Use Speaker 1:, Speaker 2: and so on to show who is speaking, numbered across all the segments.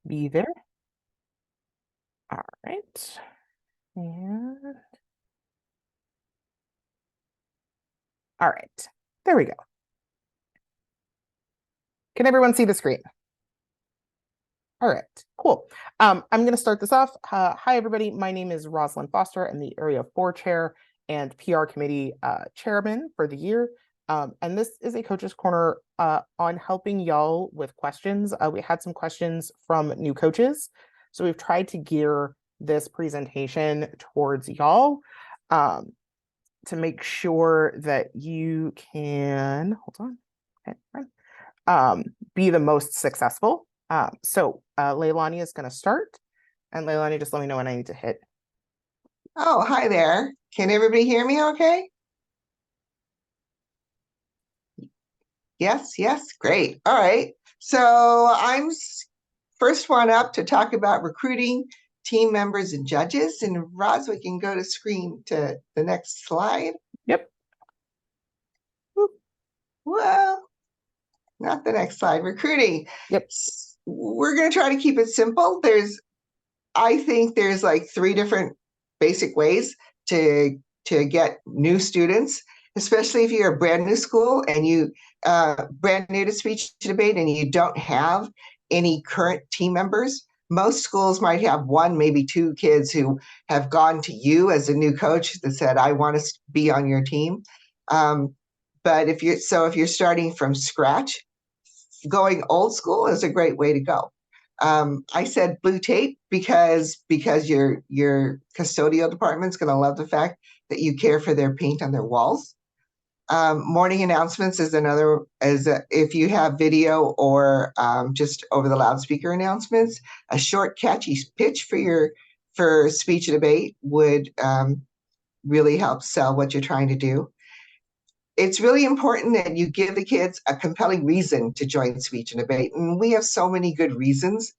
Speaker 1: be there. All right. And all right. There we go. Can everyone see the screen? All right, cool. I'm going to start this off. Hi, everybody. My name is Rosalind Foster. I'm the Area 4 Chair and PR Committee Chairman for the year. And this is a Coach's Corner on helping y'all with questions. We had some questions from new coaches. So we've tried to gear this presentation towards y'all to make sure that you can, hold on, okay, be the most successful. So Leilani is going to start. And Leilani, just let me know when I need to hit.
Speaker 2: Oh, hi there. Can everybody hear me okay? Yes, great. All right. So I'm first one up to talk about recruiting team members and judges. And Roz, we can go to screen to the next slide.
Speaker 1: Yep.
Speaker 2: Well, not the next slide. Recruiting.
Speaker 1: Yep.
Speaker 2: We're going to try to keep it simple. I think there's like 3 different basic ways to get new students, especially if you're a brand new school and you brand new to speech debate and you don't have any current team members. Most schools might have 1, maybe 2 kids who have gone to you as a new coach that said, I want to be on your team. But if you're starting from scratch, going old school is a great way to go. I said blue tape because your custodial department is going to love the fact that you care for their paint on their walls. Morning announcements is another, if you have video or just over the loudspeaker announcements, a short catchy pitch for speech and debate would really help sell what you're trying to do. It's really important that you give the kids a compelling reason to join speech and debate. And we have so many good reasons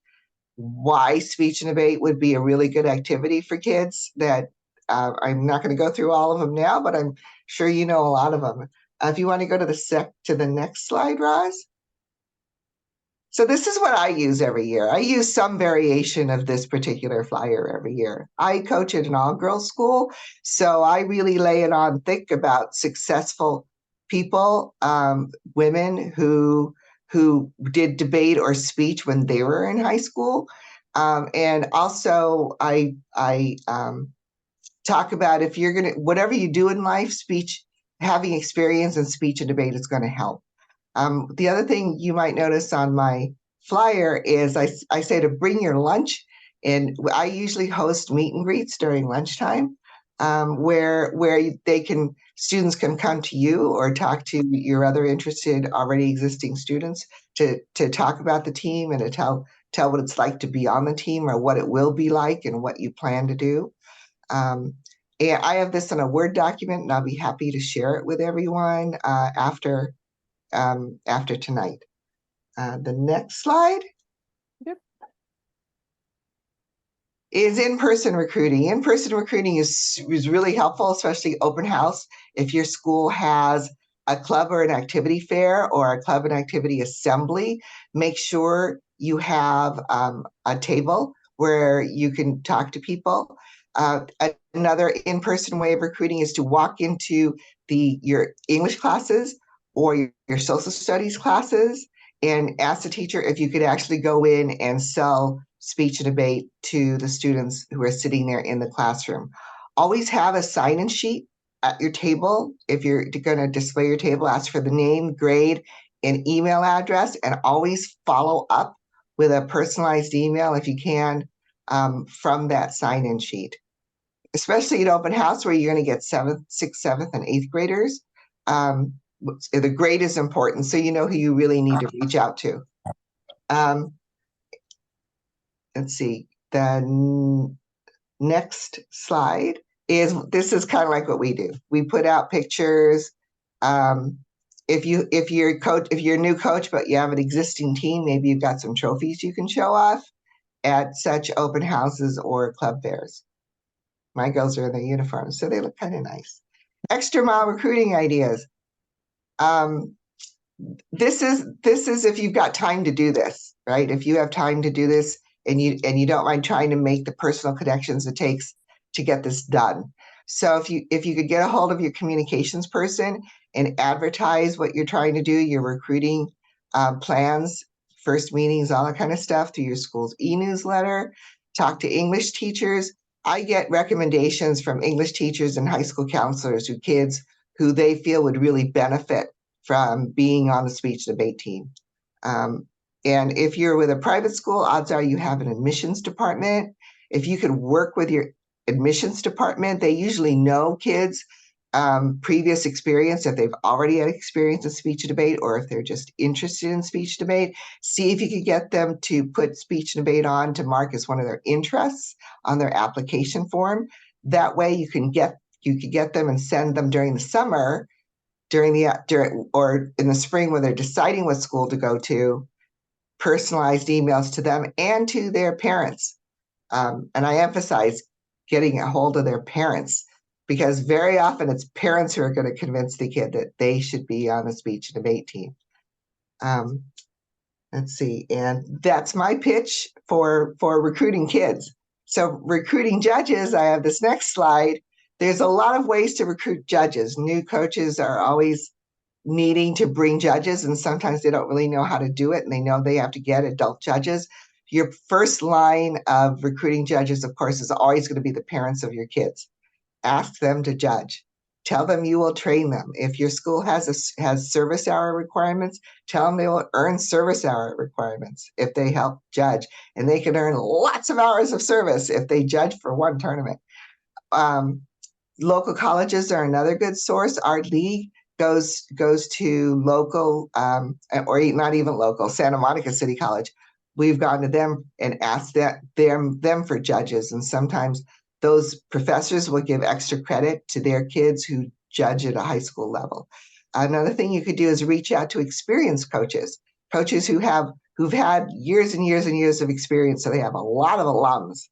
Speaker 2: why speech and debate would be a really good activity for kids that I'm not going to go through all of them now, but I'm sure you know a lot of them. If you want to go to the next slide, Roz. So this is what I use every year. I use some variation of this particular flyer every year. I coach at an all-girls school, so I really lay it on thick about successful people, women who did debate or speech when they were in high school. And also I talk about if you're going to, whatever you do in life, speech, having experience in speech and debate is going to help. The other thing you might notice on my flyer is I say to bring your lunch, and I usually host meet and greets during lunchtime, where students can come to you or talk to your other interested already existing students to talk about the team and to tell what it's like to be on the team or what it will be like and what you plan to do. And I have this in a Word document, and I'll be happy to share it with everyone after tonight. The next slide.
Speaker 1: Yep.
Speaker 2: Is in-person recruiting. In-person recruiting is really helpful, especially open house. If your school has a club or an activity fair or a club and activity assembly, make sure you have a table where you can talk to people. Another in-person way of recruiting is to walk into your English classes or your social studies classes and ask the teacher if you could actually go in and sell speech and debate to the students who are sitting there in the classroom. Always have a sign-in sheet at your table. If you're going to display your table, ask for the name, grade, and email address, and always follow up with a personalized email if you can from that sign-in sheet. Especially at open house where you're going to get 6th, 7th, and 8th graders. The grade is important, so you know who you really need to reach out to. Let's see, the next slide this is kind of like what we do. We put out pictures. If you're a new coach, but you have an existing team, maybe you've got some trophies you can show off at such open houses or club fairs. My girls are in their uniforms, so they look kind of nice. Extra mile recruiting ideas. This is if you've got time to do this, right? If you have time to do this, and you don't mind trying to make the personal connections it takes to get this done. So if you could get a hold of your communications person and advertise what you're trying to do, your recruiting plans, first meetings, all that kind of stuff through your school's e-newsletter, talk to English teachers. I get recommendations from English teachers and high school counselors who kids who they feel would really benefit from being on the speech debate team. And if you're with a private school, odds are you have an admissions department. If you could work with your admissions department, they usually know kids' previous experience, if they've already had experience in speech debate, or if they're just interested in speech debate. See if you could get them to put speech debate on to mark as one of their interests on their application form. That way you could get them and send them during the summer, or in the spring when they're deciding what school to go to, personalized emails to them and to their parents. And I emphasize getting a hold of their parents, because very often it's parents who are going to convince the kid that they should be on the speech and debate team. Let's see, and that's my pitch for recruiting kids. So recruiting judges, I have this next slide. There's a lot of ways to recruit judges. New coaches are always needing to bring judges, and sometimes they don't really know how to do it, and they know they have to get adult judges. Your first line of recruiting judges, of course, is always going to be the parents of your kids. Ask them to judge. Tell them you will train them. If your school has service hour requirements, tell them they will earn service hour requirements if they help judge, and they can earn lots of hours of service if they judge for one tournament. Local colleges are another good source. Our league goes to local, or not even local, Santa Monica City College. We've gone to them and asked them for judges, and sometimes those professors will give extra credit to their kids who judge at a high school level. Another thing you could do is reach out to experienced coaches who've had years and years and years of experience, so they have a lot of alums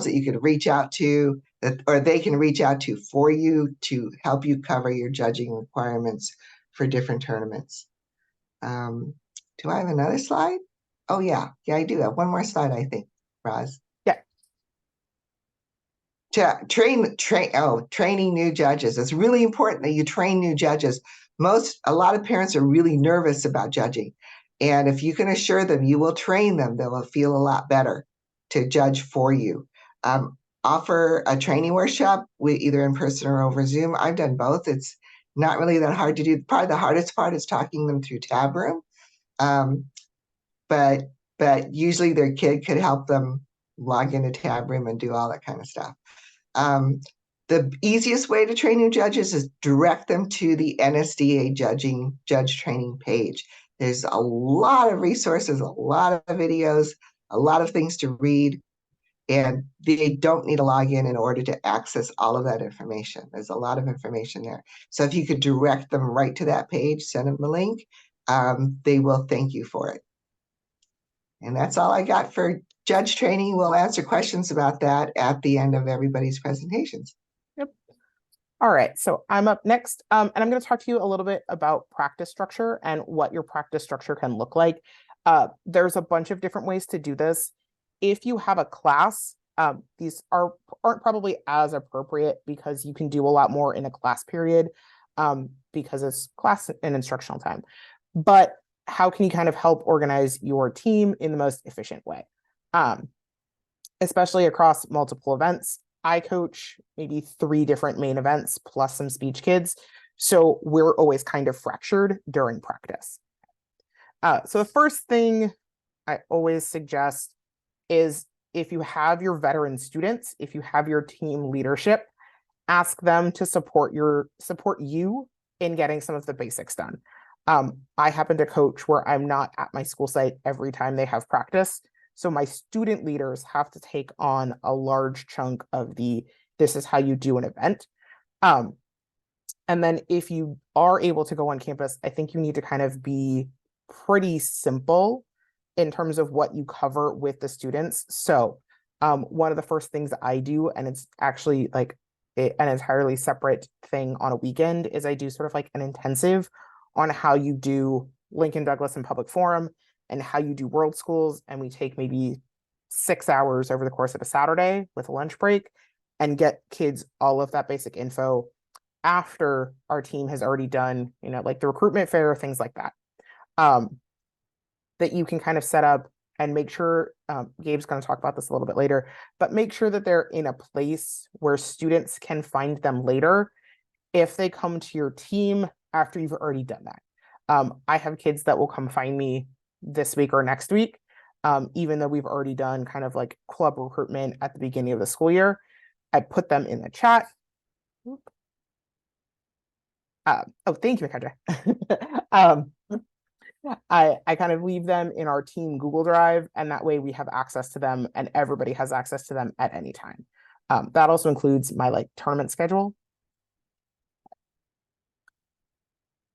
Speaker 2: that you could reach out to, or they can reach out to for you to help you cover your judging requirements for different tournaments. Do I have another slide? Oh yeah, I do have one more slide, I think, Roz.
Speaker 1: Yeah.
Speaker 2: To training new judges. It's really important that you train new judges. A lot of parents are really nervous about judging. And if you can assure them you will train them, they will feel a lot better to judge for you. Offer a training workshop either in person or over Zoom. I've done both. It's not really that hard to do. Probably the hardest part is talking them through Tabroom. But usually their kid could help them log into Tabroom and do all that kind of stuff. The easiest way to train new judges is direct them to the NSDA judge training page. There's a lot of resources, a lot of videos, a lot of things to read, and they don't need to log in order to access all of that information. There's a lot of information there. So if you could direct them right to that page, send them the link, they will thank you for it. And that's all I got for judge training. We'll answer questions about that at the end of everybody's presentations.
Speaker 1: Yep. All right, so I'm up next, and I'm going to talk to you a little bit about practice structure and what your practice structure can look like. There's a bunch of different ways to do this. If you have a class, these aren't probably as appropriate because you can do a lot more in a class period because it's class and instructional time. But how can you kind of help organize your team in the most efficient way? Especially across multiple events. I coach maybe 3 different main events plus some speech kids. So we're always kind of fractured during practice. So the first thing I always suggest is if you have your veteran students, if you have your team leadership, ask them to support you in getting some of the basics done. I happen to coach where I'm not at my school site every time they have practice. So my student leaders have to take on a large chunk of this is how you do an event. And then if you are able to go on campus, I think you need to kind of be pretty simple in terms of what you cover with the students. So one of the first things I do, and it's actually like an entirely separate thing on a weekend, is I do sort of like an intensive on how you do Lincoln Douglas and public forum. and how you do world schools. And we take maybe 6 hours over the course of a Saturday with a lunch break and get kids all of that basic info after our team has already done, like the recruitment fair, things like that. That you can kind of set up and make sure, Gabe's going to talk about this a little bit later, but make sure that they're in a place where students can find them later if they come to your team after you've already done that. I have kids that will come find me this week or next week, even though we've already done kind of like club recruitment at the beginning of the school year. I put them in the chat. Oh, thank you, Kendra. I kind of leave them in our team Google Drive, and that way we have access to them and everybody has access to them at any time. That also includes my like tournament schedule.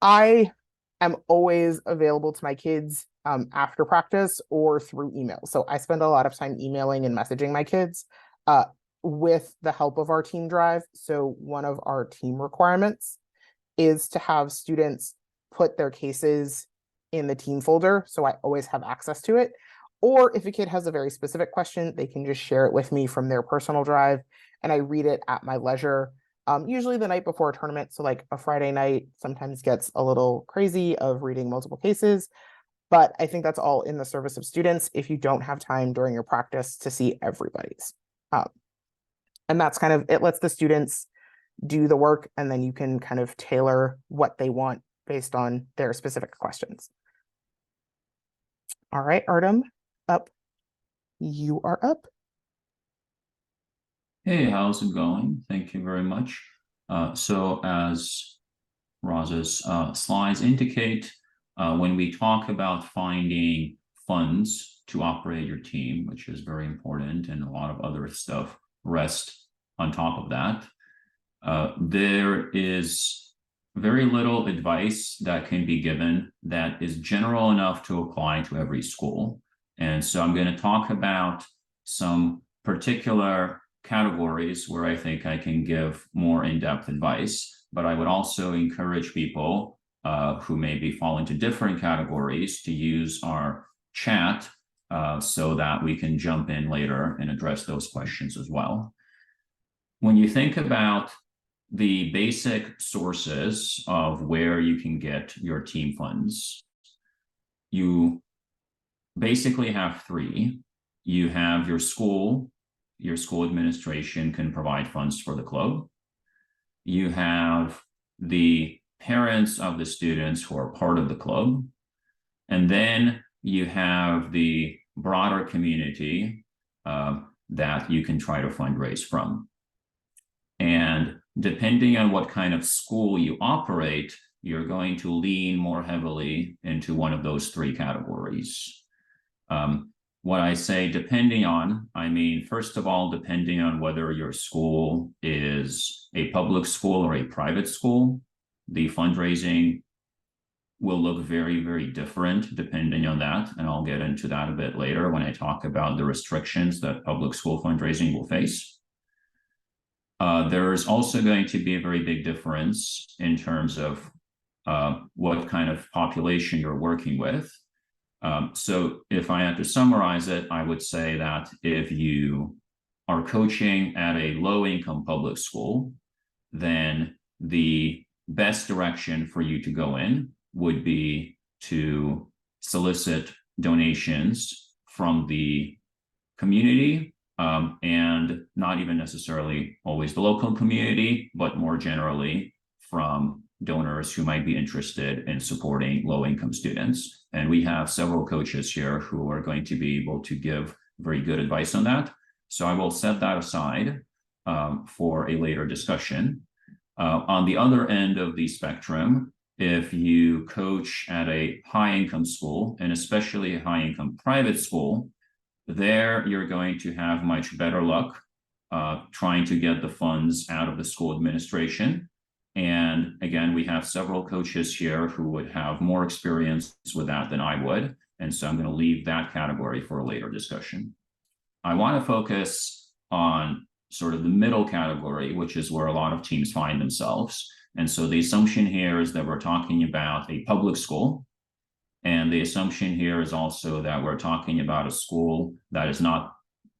Speaker 1: I am always available to my kids after practice or through email. So I spend a lot of time emailing and messaging my kids with the help of our team drive. So one of our team requirements is to have students put their cases in the team folder. So I always have access to it. Or if a kid has a very specific question, they can just share it with me from their personal drive and I read it at my leisure. Usually the night before a tournament. So like a Friday night sometimes gets a little crazy of reading multiple cases, but I think that's all in the service of students if you don't have time during your practice to see everybody's. And that's kind of, it lets the students do the work and then you can kind of tailor what they want based on their specific questions. All right, Artem, up. You are up.
Speaker 3: Hey, how's it going? Thank you very much. So as Roz's slides indicate, when we talk about finding funds to operate your team, which is very important, and a lot of other stuff rest on top of that, there is very little advice that can be given that is general enough to apply to every school. And so I'm going to talk about some particular categories where I think I can give more in-depth advice, but I would also encourage people who maybe fall into different categories to use our chat so that we can jump in later and address those questions as well. When you think about the basic sources of where you can get your team funds, you basically have three. You have your school administration can provide funds for the club. You have the parents of the students who are part of the club. And then you have the broader community that you can try to fundraise from. And depending on what kind of school you operate, you're going to lean more heavily into one of those three categories. What I say depending on, I mean, first of all, depending on whether your school is a public school or a private school, the fundraising will look very, very different depending on that. And I'll get into that a bit later when I talk about the restrictions that public school fundraising will face. There's also going to be a very big difference in terms of what kind of population you're working with. So if I had to summarize it, I would say that if you are coaching at a low-income public school, then the best direction for you to go in would be to solicit donations from the community, and not even necessarily always the local community, but more generally from donors who might be interested in supporting low-income students. And we have several coaches here who are going to be able to give very good advice on that. So I will set that aside for a later discussion. On the other end of the spectrum, if you coach at a high-income school, and especially a high-income private school, there you're going to have much better luck trying to get the funds out of the school administration. And again, we have several coaches here who would have more experience with that than I would. And so I'm going to leave that category for a later discussion. I want to focus on sort of the middle category, which is where a lot of teams find themselves. And so the assumption here is that we're talking about a public school. And the assumption here is also that we're talking about a school that is not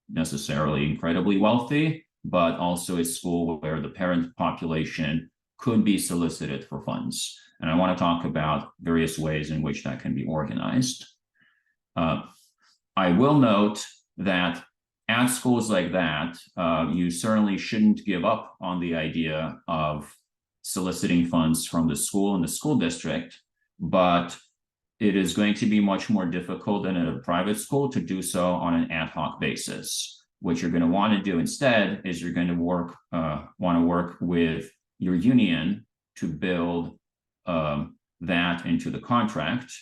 Speaker 3: necessarily incredibly wealthy, but also a school where the parent population could be solicited for funds. And I want to talk about various ways in which that can be organized. I will note that at schools like that, you certainly shouldn't give up on the idea of soliciting funds from the school and the school district, but it is going to be much more difficult than at a private school to do so on an ad hoc basis. What you're going to want to do instead is you're going to want to work with your union to build that into the contract,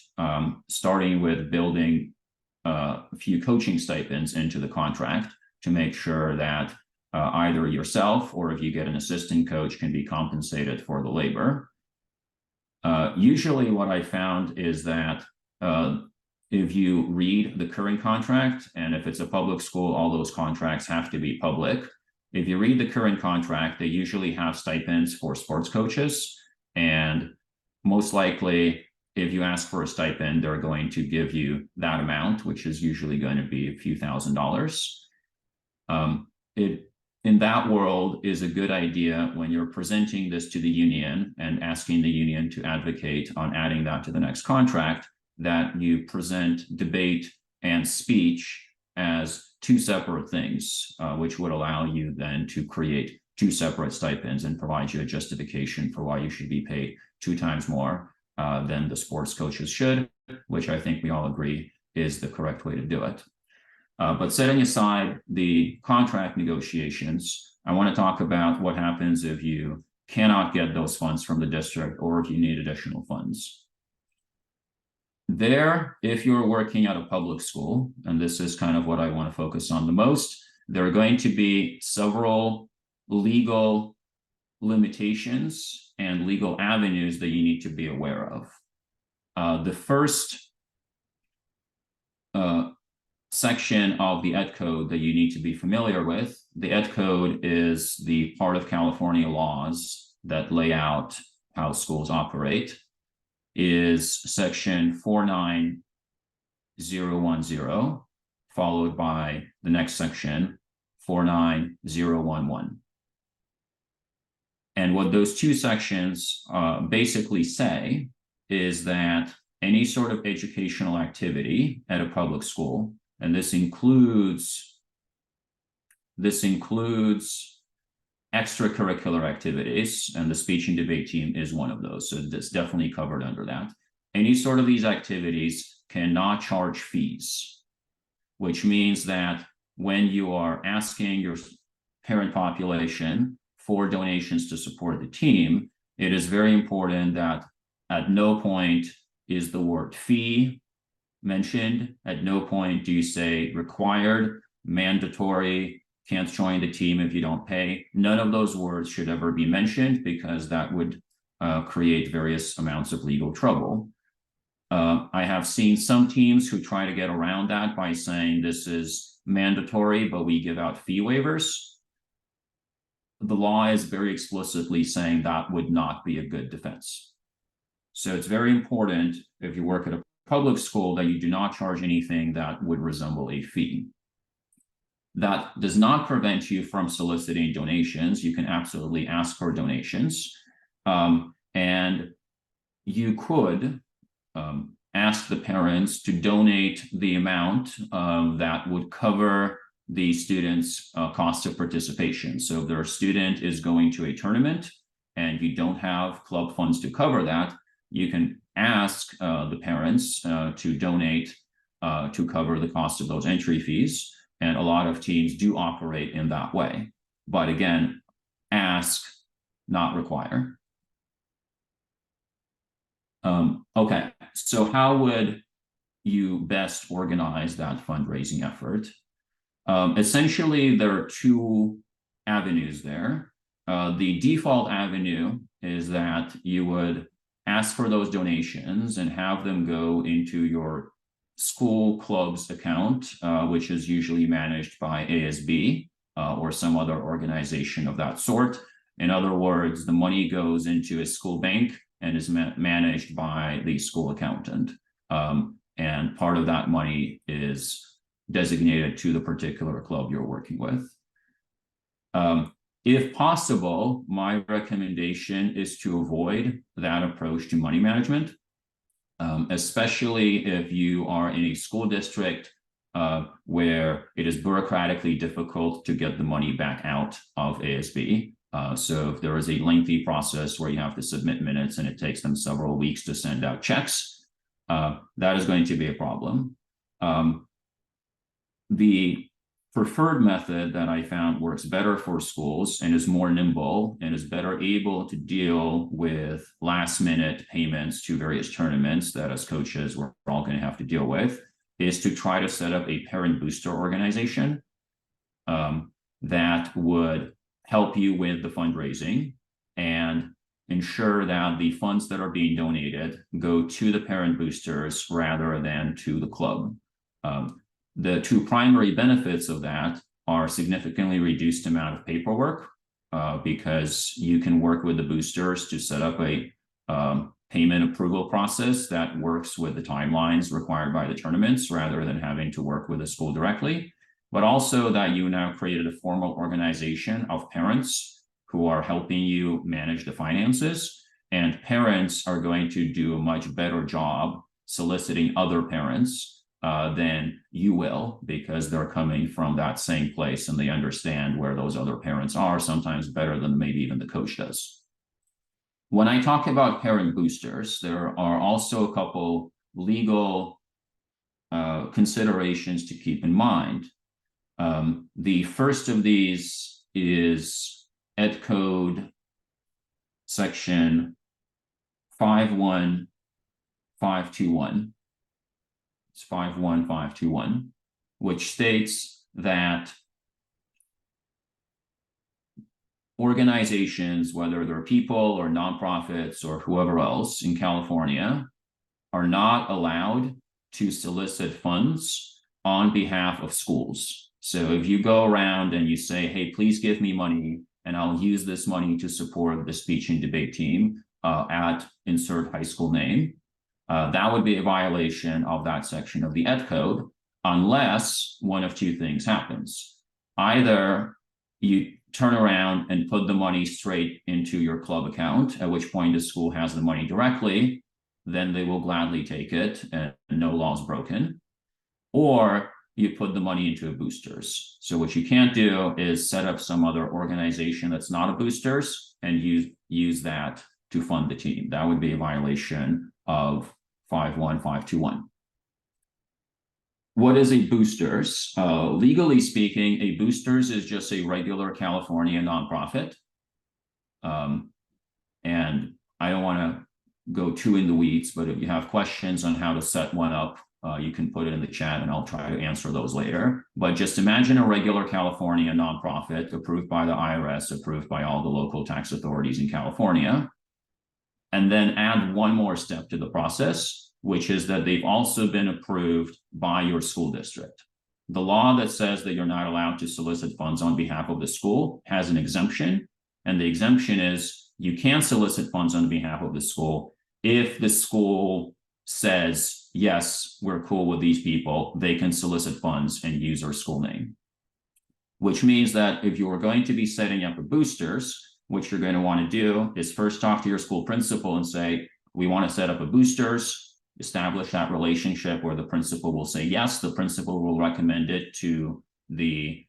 Speaker 3: starting with building a few coaching stipends into the contract to make sure that either yourself or if you get an assistant coach can be compensated for the labor. Usually what I found is that if you read the current contract, and if it's a public school, all those contracts have to be public. If you read the current contract, they usually have stipends for sports coaches. And most likely, if you ask for a stipend, they're going to give you that amount, which is usually going to be a few $1,000s. In that world is a good idea when you're presenting this to the union and asking the union to advocate on adding that to the next contract, that you present debate and speech as two separate things, which would allow you then to create two separate stipends and provide you a justification for why you should be paid 2 times more than the sports coaches should, which I think we all agree is the correct way to do it. But setting aside the contract negotiations, I want to talk about what happens if you cannot get those funds from the district or if you need additional funds. There, if you're working at a public school, and this is kind of what I want to focus on the most, there are going to be several legal limitations and legal avenues that you need to be aware of. The first section of the Ed Code that you need to be familiar with, the Ed Code is the part of California laws that lay out how schools operate, is section 49010, followed by the next section, 49011. And what those two sections basically say is that any sort of educational activity at a public school, and this includes extracurricular activities, and the speech and debate team is one of those. So that's definitely covered under that. Any sort of these activities cannot charge fees, which means that when you are asking your parent population for donations to support the team, it is very important that at no point is the word fee mentioned. At no point do you say required, mandatory, can't join the team if you don't pay. None of those words should ever be mentioned because that would create various amounts of legal trouble. I have seen some teams who try to get around that by saying this is mandatory, but we give out fee waivers. The law is very explicitly saying that would not be a good defense. So it's very important if you work at a public school that you do not charge anything that would resemble a fee. That does not prevent you from soliciting donations. You can absolutely ask for donations. And you could ask the parents to donate the amount that would cover the student's cost of participation. So if their student is going to a tournament and you don't have club funds to cover that, you can ask the parents to donate to cover the cost of those entry fees. And a lot of teams do operate in that way. But again, ask, not require. Okay, so how would you best organize that fundraising effort? Essentially, there are two avenues there. The default avenue is that you would ask for those donations and have them go into your school club's account, which is usually managed by ASB or some other organization of that sort. In other words, the money goes into a school bank and is managed by the school accountant. And part of that money is designated to the particular club you're working with. If possible, my recommendation is to avoid that approach to money management, especially if you are in a school district where it is bureaucratically difficult to get the money back out of ASB. So if there is a lengthy process where you have to submit minutes and it takes them several weeks to send out checks, that is going to be a problem. The preferred method that I found works better for schools and is more nimble and is better able to deal with last minute payments to various tournaments that as coaches we're all going to have to deal with is to try to set up a parent booster organization that would help you with the fundraising and ensure that the funds that are being donated go to the parent boosters rather than to the club. The two primary benefits of that are significantly reduced amount of paperwork because you can work with the boosters to set up a payment approval process that works with the timelines required by the tournaments rather than having to work with the school directly, but also that you now created a formal organization of parents who are helping you manage the finances, and parents are going to do a much better job soliciting other parents than you will, because they're coming from that same place and they understand where those other parents are, sometimes better than maybe even the coach does. When I talk about parent boosters, there are also a couple legal considerations to keep in mind. The first of these is Ed Code section 51521. It's 51521, which states that organizations, whether they're people or nonprofits or whoever else in California, are not allowed to solicit funds on behalf of schools. So if you go around and you say, hey, please give me money and I'll use this money to support the speech and debate team at insert high school name, that would be a violation of that section of the Ed Code, unless one of two things happens. Either you turn around and put the money straight into your club account, at which point the school has the money directly, then they will gladly take it and no laws broken. Or you put the money into a boosters. So what you can't do is set up some other organization that's not a boosters and use that to fund the team. That would be a violation of 51521. What is a boosters? Legally speaking, a boosters is just a regular California nonprofit. And I don't want to go too in the weeds, but if you have questions on how to set one up, you can put it in the chat and I'll try to answer those later. But just imagine a regular California nonprofit approved by the IRS, approved by all the local tax authorities in California. And then add one more step to the process, which is that they've also been approved by your school district. The law that says that you're not allowed to solicit funds on behalf of the school has an exemption. And the exemption is you can solicit funds on behalf of the school if the school says, yes, we're cool with these people, they can solicit funds and use our school name. Which means that if you are going to be setting up a boosters, what you're going to want to do is first talk to your school principal and say, we want to set up a boosters, establish that relationship where the principal will say yes, the principal will recommend it to the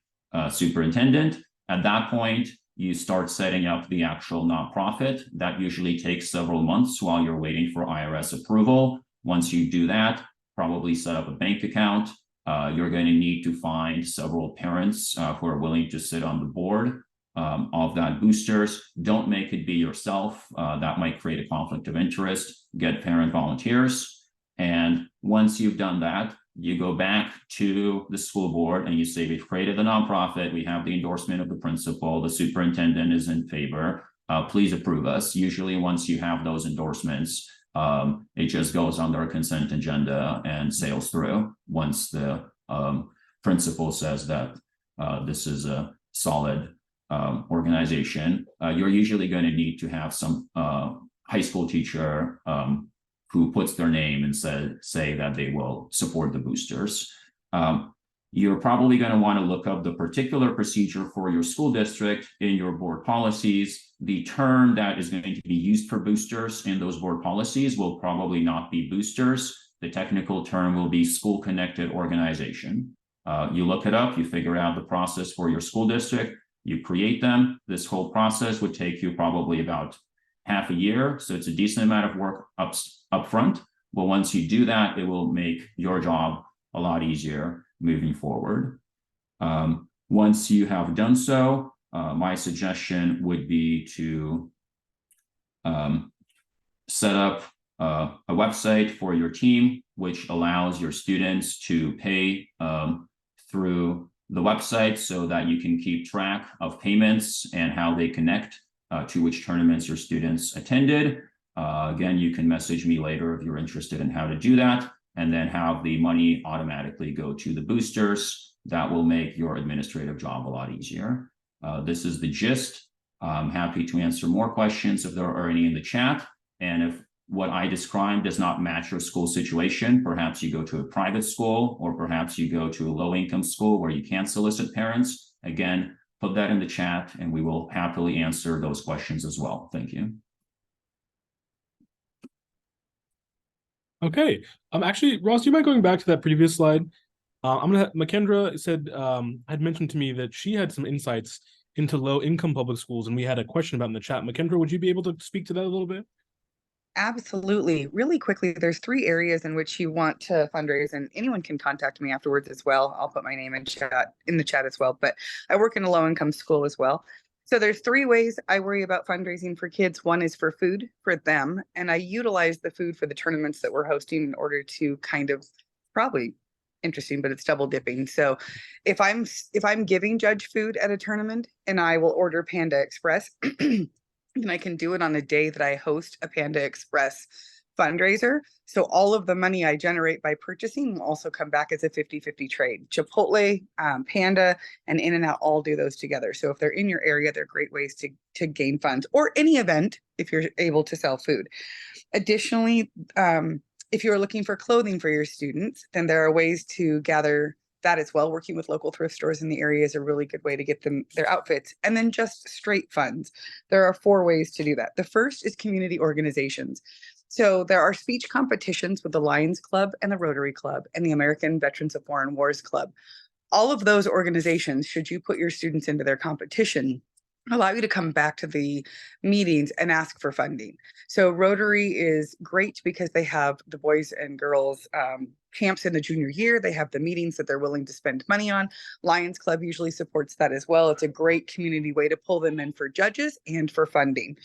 Speaker 3: superintendent. At that point, you start setting up the actual nonprofit. That usually takes several months while you're waiting for IRS approval. Once you do that, probably set up a bank account. You're going to need to find several parents who are willing to sit on the board of that boosters. Don't make it be yourself. That might create a conflict of interest. Get parent volunteers. And once you've done that, you go back to the school board and you say, we've created the nonprofit. We have the endorsement of the principal. The superintendent is in favor. Please approve us. Usually once you have those endorsements, it just goes on their consent agenda and sails through. Once the principal says that this is a solid organization, you're usually going to need to have some high school teacher who puts their name and say that they will support the boosters. You're probably going to want to look up the particular procedure for your school district in your board policies. The term that is going to be used for boosters in those board policies will probably not be boosters. The technical term will be school connected organization. You look it up, you figure out the process for your school district, you create them. This whole process would take you probably about half a year. So it's a decent amount of work up front. But once you do that, it will make your job a lot easier moving forward. Once you have done so, my suggestion would be to set up a website for your team, which allows your students to pay through the website so that you can keep track of payments and how they connect to which tournaments your students attended. Again, you can message me later if you're interested in how to do that, and then have the money automatically go to the boosters. That will make your administrative job a lot easier. This is the gist. I'm happy to answer more questions if there are any in the chat. And if what I described does not match your school situation, perhaps you go to a private school, or perhaps you go to a low-income school where you can't solicit parents. Again, put that in the chat and we will happily answer those questions as well. Thank you.
Speaker 4: Okay. Actually, Ross, do you mind going back to that previous slide? Makendra said, had mentioned to me that she had some insights into low-income public schools, and we had a question about in the chat. Makendra, would you be able to speak to that a little bit?
Speaker 5: Absolutely. Really quickly, there's 3 areas in which you want to fundraise, and anyone can contact me afterwards as well. I'll put my name in the chat as well, but I work in a low-income school as well. So there's 3 ways I worry about fundraising for kids. One is for food for them, and I utilize the food for the tournaments that we're hosting in order to kind of, probably interesting, but it's double dipping. So if I'm giving Judge food at a tournament and I will order Panda Express, and I can do it on a day that I host a Panda Express fundraiser. So all of the money I generate by purchasing will also come back as a 50-50 trade. Chipotle, Panda, and In-N-Out all do those together. So if they're in your area, they're great ways to gain funds, or any event if you're able to sell food. Additionally, if you're looking for clothing for your students, then there are ways to gather that as well. Working with local thrift stores in the area is a really good way to get them their outfits. And then just straight funds. There are 4 ways to do that. The first is community organizations. So there are speech competitions with the Lions Club and the Rotary Club and the American Veterans of Foreign Wars Club. All of those organizations, should you put your students into their competition, allow you to come back to the meetings and ask for funding. So Rotary is great because they have the boys and girls camps in the junior year. They have the meetings that they're willing to spend money on. Lions Club usually supports that as well. It's a great community way to pull them in for judges and for funding.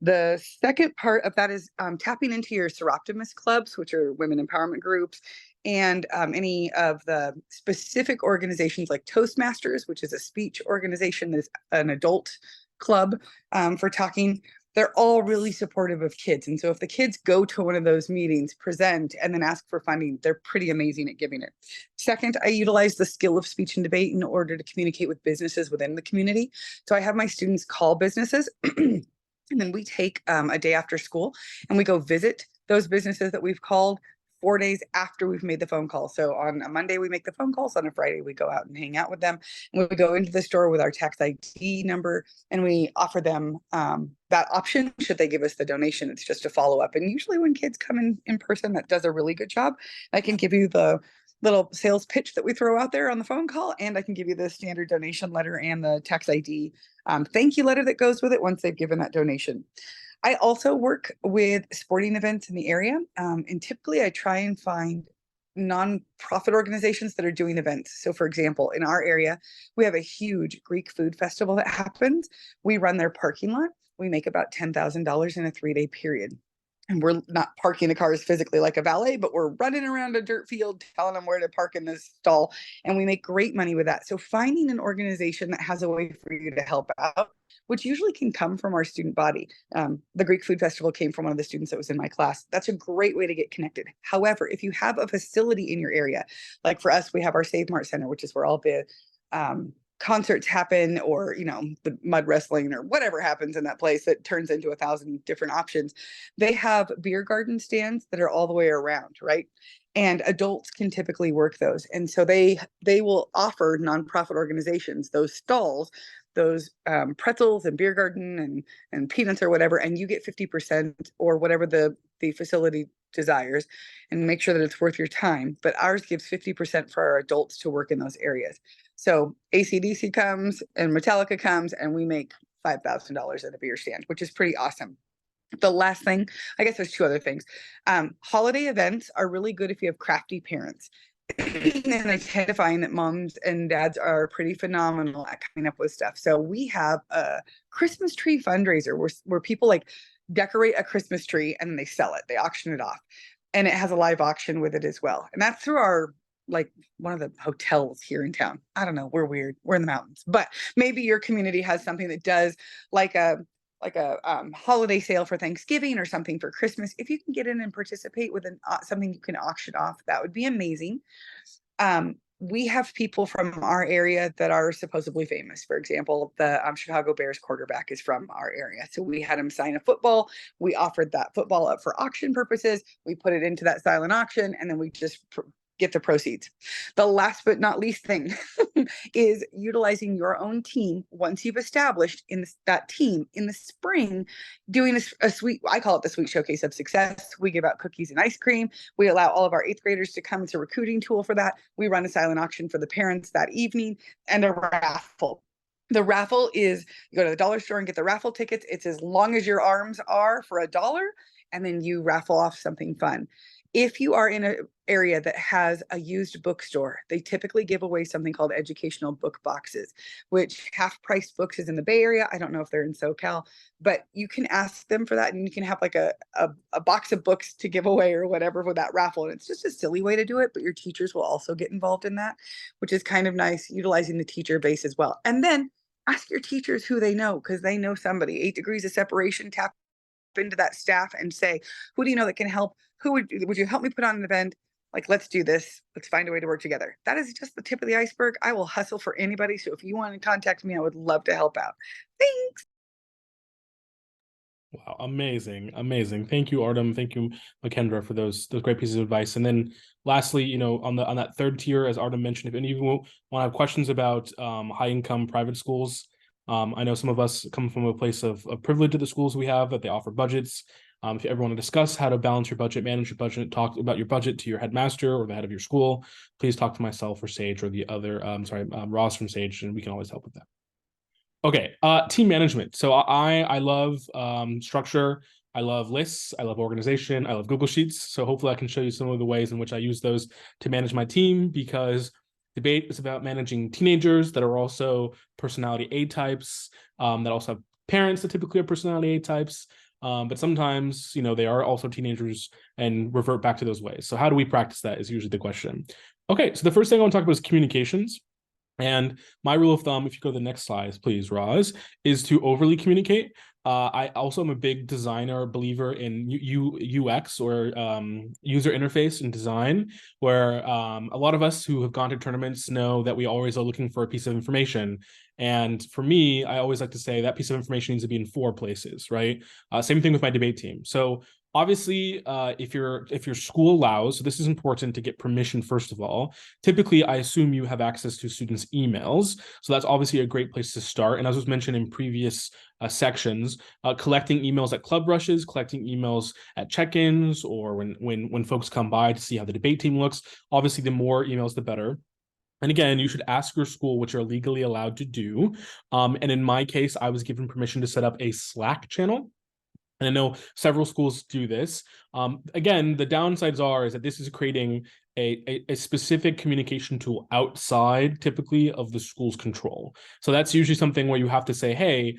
Speaker 5: The second part of that is tapping into your Seroptimus clubs, which are women empowerment groups, and any of the specific organizations like Toastmasters, which is a speech organization, that's an adult club for talking. They're all really supportive of kids. And so if the kids go to one of those meetings, present, and then ask for funding, they're pretty amazing at giving it. Second, I utilize the skill of speech and debate in order to communicate with businesses within the community. So I have my students call businesses and then we take a day after school and we go visit those businesses that we've called 4 days after we've made the phone call. So on a Monday, we make the phone calls. On a Friday, we go out and hang out with them. And we go into the store with our tax ID number and we offer them that option should they give us the donation. It's just a follow-up. And usually when kids come in person, that does a really good job. I can give you the little sales pitch that we throw out there on the phone call, and I can give you the standard donation letter and the tax ID thank you letter that goes with it once they've given that donation. I also work with sporting events in the area, and typically I try and find nonprofit organizations that are doing events. So for example, in our area, we have a huge Greek food festival that happens. We run their parking lot. We make about $10,000 in a 3-day period. And we're not parking the cars physically like a valet, but we're running around a dirt field telling them where to park in this stall. And we make great money with that. So finding an organization that has a way for you to help out, which usually can come from our student body. The Greek Food Festival came from one of the students that was in my class. That's a great way to get connected. However, if you have a facility in your area, like for us, we have our Save Mart Center, which is where all the concerts happen, or the mud wrestling or whatever happens in that place that turns into 1,000 different options, they have beer garden stands that are all the way around, right? And adults can typically work those, and so they will offer nonprofit organizations those stalls, those pretzels and beer garden and peanuts or whatever, and you get 50% or whatever the facility desires, and make sure that it's worth your time. But ours gives 50% for our adults to work in those areas. So AC/DC comes and Metallica comes, and we make $5,000 at a beer stand, which is pretty awesome. The last thing, I guess there's two other things. Holiday events are really good if you have crafty parents. And identifying that moms and dads are pretty phenomenal at coming up with stuff. So we have a Christmas tree fundraiser where people like decorate a Christmas tree and then they sell it, they auction it off. And it has a live auction with it as well. And that's through our, like, one of the hotels here in town. I don't know, we're weird, we're in the mountains, but maybe your community has something that does like a holiday sale for Thanksgiving or something for Christmas. If you can get in and participate with something you can auction off, that would be amazing. We have people from our area that are supposedly famous. For example, the Chicago Bears quarterback is from our area. So we had him sign a football. We offered that football up for auction purposes. We put it into that silent auction, and then we just get the proceeds. The last but not least thing is utilizing your own team once you've established that team in the spring, doing a sweet, I call it the sweet showcase of success. We give out cookies and ice cream. We allow all of our 8th graders to come. It's a recruiting tool for that. We run a silent auction for the parents that evening, and a raffle. The raffle is, you go to the dollar store and get the raffle tickets. It's as long as your arms are for $1, and then you raffle off something fun. If you are in an area that has a used bookstore, they typically give away something called educational book boxes, which half-priced books is in the Bay Area. I don't know if they're in SoCal, but you can ask them for that, and you can have like a box of books to give away or whatever with that raffle. And it's just a silly way to do it, but your teachers will also get involved in that, which is kind of nice, utilizing the teacher base as well. And then ask your teachers who they know, because they know somebody. 8 degrees of separation, tap into that staff and say, who do you know that can help? Who would you help me put on an event? Like, let's do this. Let's find a way to work together. That is just the tip of the iceberg. I will hustle for anybody. So if you want to contact me, I would love to help out. Thanks.
Speaker 4: Wow, amazing, amazing. Thank you, Artem. Thank you, Makendra, for those great pieces of advice. And then lastly, on that third tier, as Artem mentioned, if any of you want to have questions about high income private schools, I know some of us come from a place of privilege at the schools we have, that they offer budgets. If you ever want to discuss how to balance your budget, manage your budget, talk about your budget to your headmaster or the head of your school, please talk to myself or Sage or the other, Ross from Sage, and we can always help with that. Okay, team management. So I love structure. I love lists. I love organization. I love Google Sheets. So hopefully I can show you some of the ways in which I use those to manage my team, because debate is about managing teenagers that are also personality A types, that also have parents that typically are personality A types. But sometimes, they are also teenagers and revert back to those ways. So how do we practice that is usually the question. Okay, so the first thing I want to talk about is communications. And my rule of thumb, if you go to the next slide, please, Roz, is to overly communicate. I also am a big designer believer in UX, or user interface and design, where a lot of us who have gone to tournaments know that we always are looking for a piece of information. And for me, I always like to say that piece of information needs to be in 4 places, right? Same thing with my debate team. So obviously, if your school allows, so this is important to get permission first of all. Typically, I assume you have access to students' emails, so that's obviously a great place to start. And as was mentioned in previous sections, collecting emails at club rushes, collecting emails at check-ins, or when folks come by to see how the debate team looks. Obviously, the more emails, the better. And again, you should ask your school what you're legally allowed to do. And in my case, I was given permission to set up a Slack channel. And I know several schools do this. Again, the downsides is that this is creating a specific communication tool outside, typically, of the school's control. So that's usually something where you have to say, hey,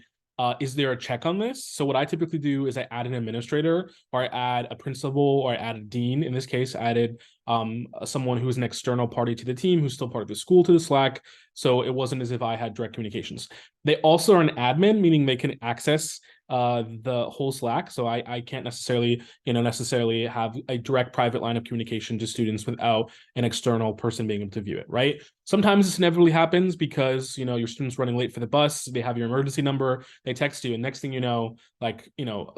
Speaker 4: is there a check on this? So what I typically do is I add an administrator, or I add a principal, or I add a dean. In this case, I added someone who is an external party to the team, who's still part of the school, to the Slack. So it wasn't as if I had direct communications. They also are an admin, meaning they can access the whole Slack. So I can't necessarily have a direct private line of communication to students without an external person being able to view it, right? Sometimes this inevitably happens because, your student's running late for the bus, they have your emergency number, they text you, and next thing you know,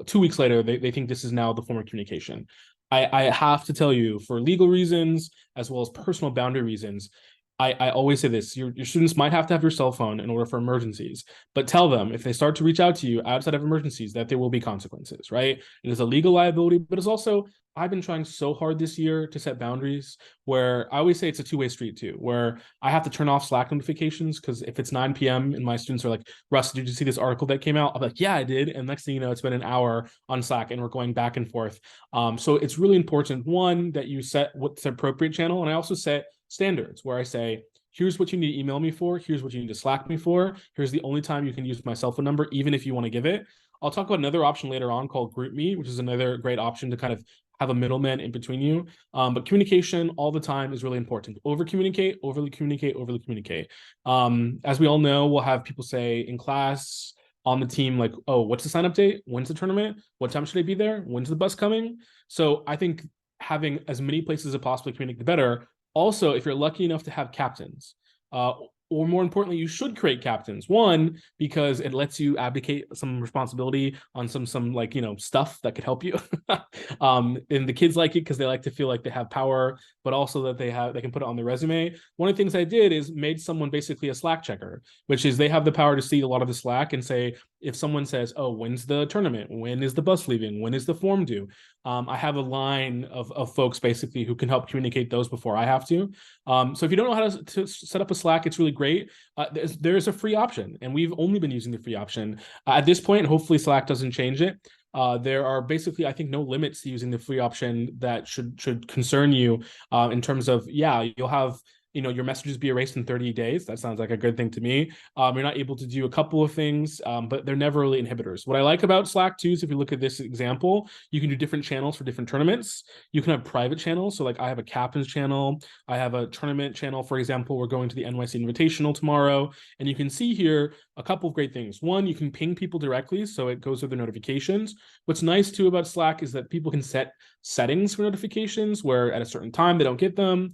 Speaker 4: 2 weeks later, they think this is now the form of communication. I have to tell you, for legal reasons, as well as personal boundary reasons, I always say this, your students might have to have your cell phone in order for emergencies, but tell them if they start to reach out to you outside of emergencies that there will be consequences, right? It is a legal liability, but it's also, I've been trying so hard this year to set boundaries where I always say it's a two-way street too, where I have to turn off Slack notifications because if it's 9 p.m. and my students are like, Russ, did you see this article that came out? I'm like, yeah, I did. And next thing you know, it's been an hour on Slack and we're going back and forth. So it's really important, one, that you set what's the appropriate channel. And I also set standards where I say, here's what you need to email me for. Here's what you need to Slack me for. Here's the only time you can use my cell phone number, even if you want to give it. I'll talk about another option later on called GroupMe, which is another great option to kind of have a middleman in between you. But communication all the time is really important. Over communicate, overly communicate, overly communicate. As we all know, we'll have people say in class, on the team, like, oh, what's the sign up date? When's the tournament? What time should I be there? When's the bus coming? So I think having as many places as possible to communicate, the better. Also, if you're lucky enough to have captains, or more importantly, you should create captains. One, because it lets you abdicate some responsibility on some stuff that could help you. And the kids like it because they like to feel like they have power, but also that they can put it on their resume. One of the things I did is made someone basically a Slack checker, which is they have the power to see a lot of the Slack and say, if someone says, oh, when's the tournament? When is the bus leaving? When is the form due? I have a line of folks basically who can help communicate those before I have to. So if you don't know how to set up a Slack, it's really great. There's a free option, and we've only been using the free option. At this point, hopefully Slack doesn't change it. There are basically, I think, no limits to using the free option that should concern you in terms of, you'll have your messages be erased in 30 days. That sounds like a good thing to me. You're not able to do a couple of things, but they're never really inhibitors. What I like about Slack too is if you look at this example, you can do different channels for different tournaments. You can have private channels. So like I have a captain's channel. I have a tournament channel. For example, we're going to the NYC Invitational tomorrow. And you can see here a couple of great things. One, you can ping people directly, so it goes with the notifications. What's nice too about Slack is that people can set settings for notifications where at a certain time they don't get them.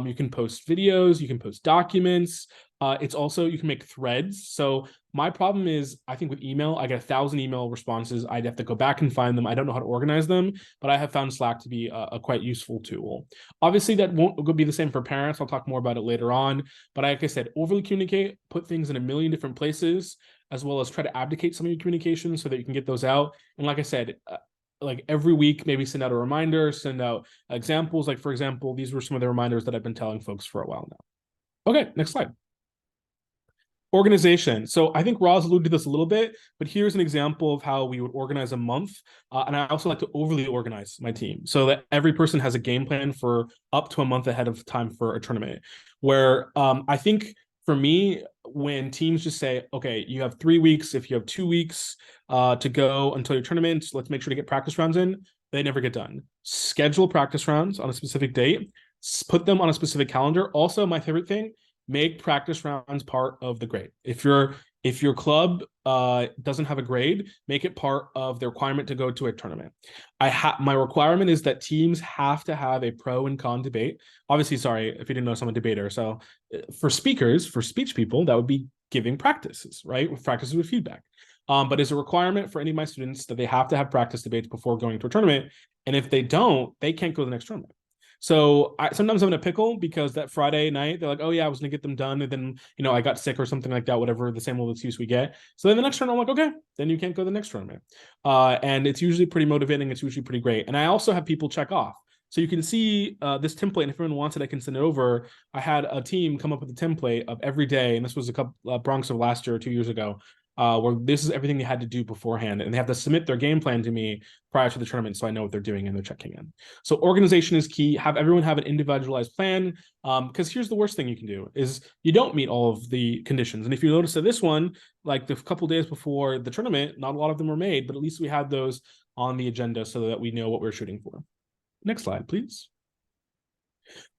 Speaker 4: You can post videos, you can post documents. It's also, you can make threads. So my problem is, I think with email, I get 1,000 email responses. I'd have to go back and find them. I don't know how to organize them, but I have found Slack to be a quite useful tool. Obviously, that won't be the same for parents. I'll talk more about it later on. But like I said, overly communicate, put things in a million different places, as well as try to abdicate some of your communication so that you can get those out. And like I said, like every week, maybe send out a reminder, send out examples. Like, for example, these were some of the reminders that I've been telling folks for a while now. Okay, next slide. Organization. So I think Roz alluded to this a little bit, but here's an example of how we would organize a month. And I also like to overly organize my team so that every person has a game plan for up to a month ahead of time for a tournament, where I think for me, when teams just say, okay, you have 3 weeks, if you have 2 weeks to go until your tournament, let's make sure to get practice rounds in, they never get done. Schedule practice rounds on a specific date, put them on a specific calendar. Also, my favorite thing, make practice rounds part of the grade. If your club doesn't have a grade, make it part of the requirement to go to a tournament. My requirement is that teams have to have a pro and con debate. Obviously, sorry if you didn't know, I'm a debater. So for speakers, for speech people, that would be giving practices, right? With practices with feedback. But it's a requirement for any of my students that they have to have practice debates before going to a tournament. And if they don't, they can't go to the next tournament. So sometimes I'm in a pickle because that Friday night, they're like, oh yeah, I was gonna get them done. And then, I got sick or something like that, whatever the same old excuse we get. So then the next tournament, I'm like, okay, then you can't go to the next tournament. And it's usually pretty motivating. It's usually pretty great. And I also have people check off. So you can see this template, and if anyone wants it, I can send it over. I had a team come up with a template of every day, and this was a couple Bronx of last year or 2 years ago, where this is everything they had to do beforehand, and they have to submit their game plan to me prior to the tournament, so I know what they're doing and they're checking in. So organization is key. Have everyone have an individualized plan, because here's the worst thing you can do is you don't meet all of the conditions. And if you notice that this one, like the couple days before the tournament, not a lot of them were made, but at least we had those on the agenda so that we know what we're shooting for. Next slide, please.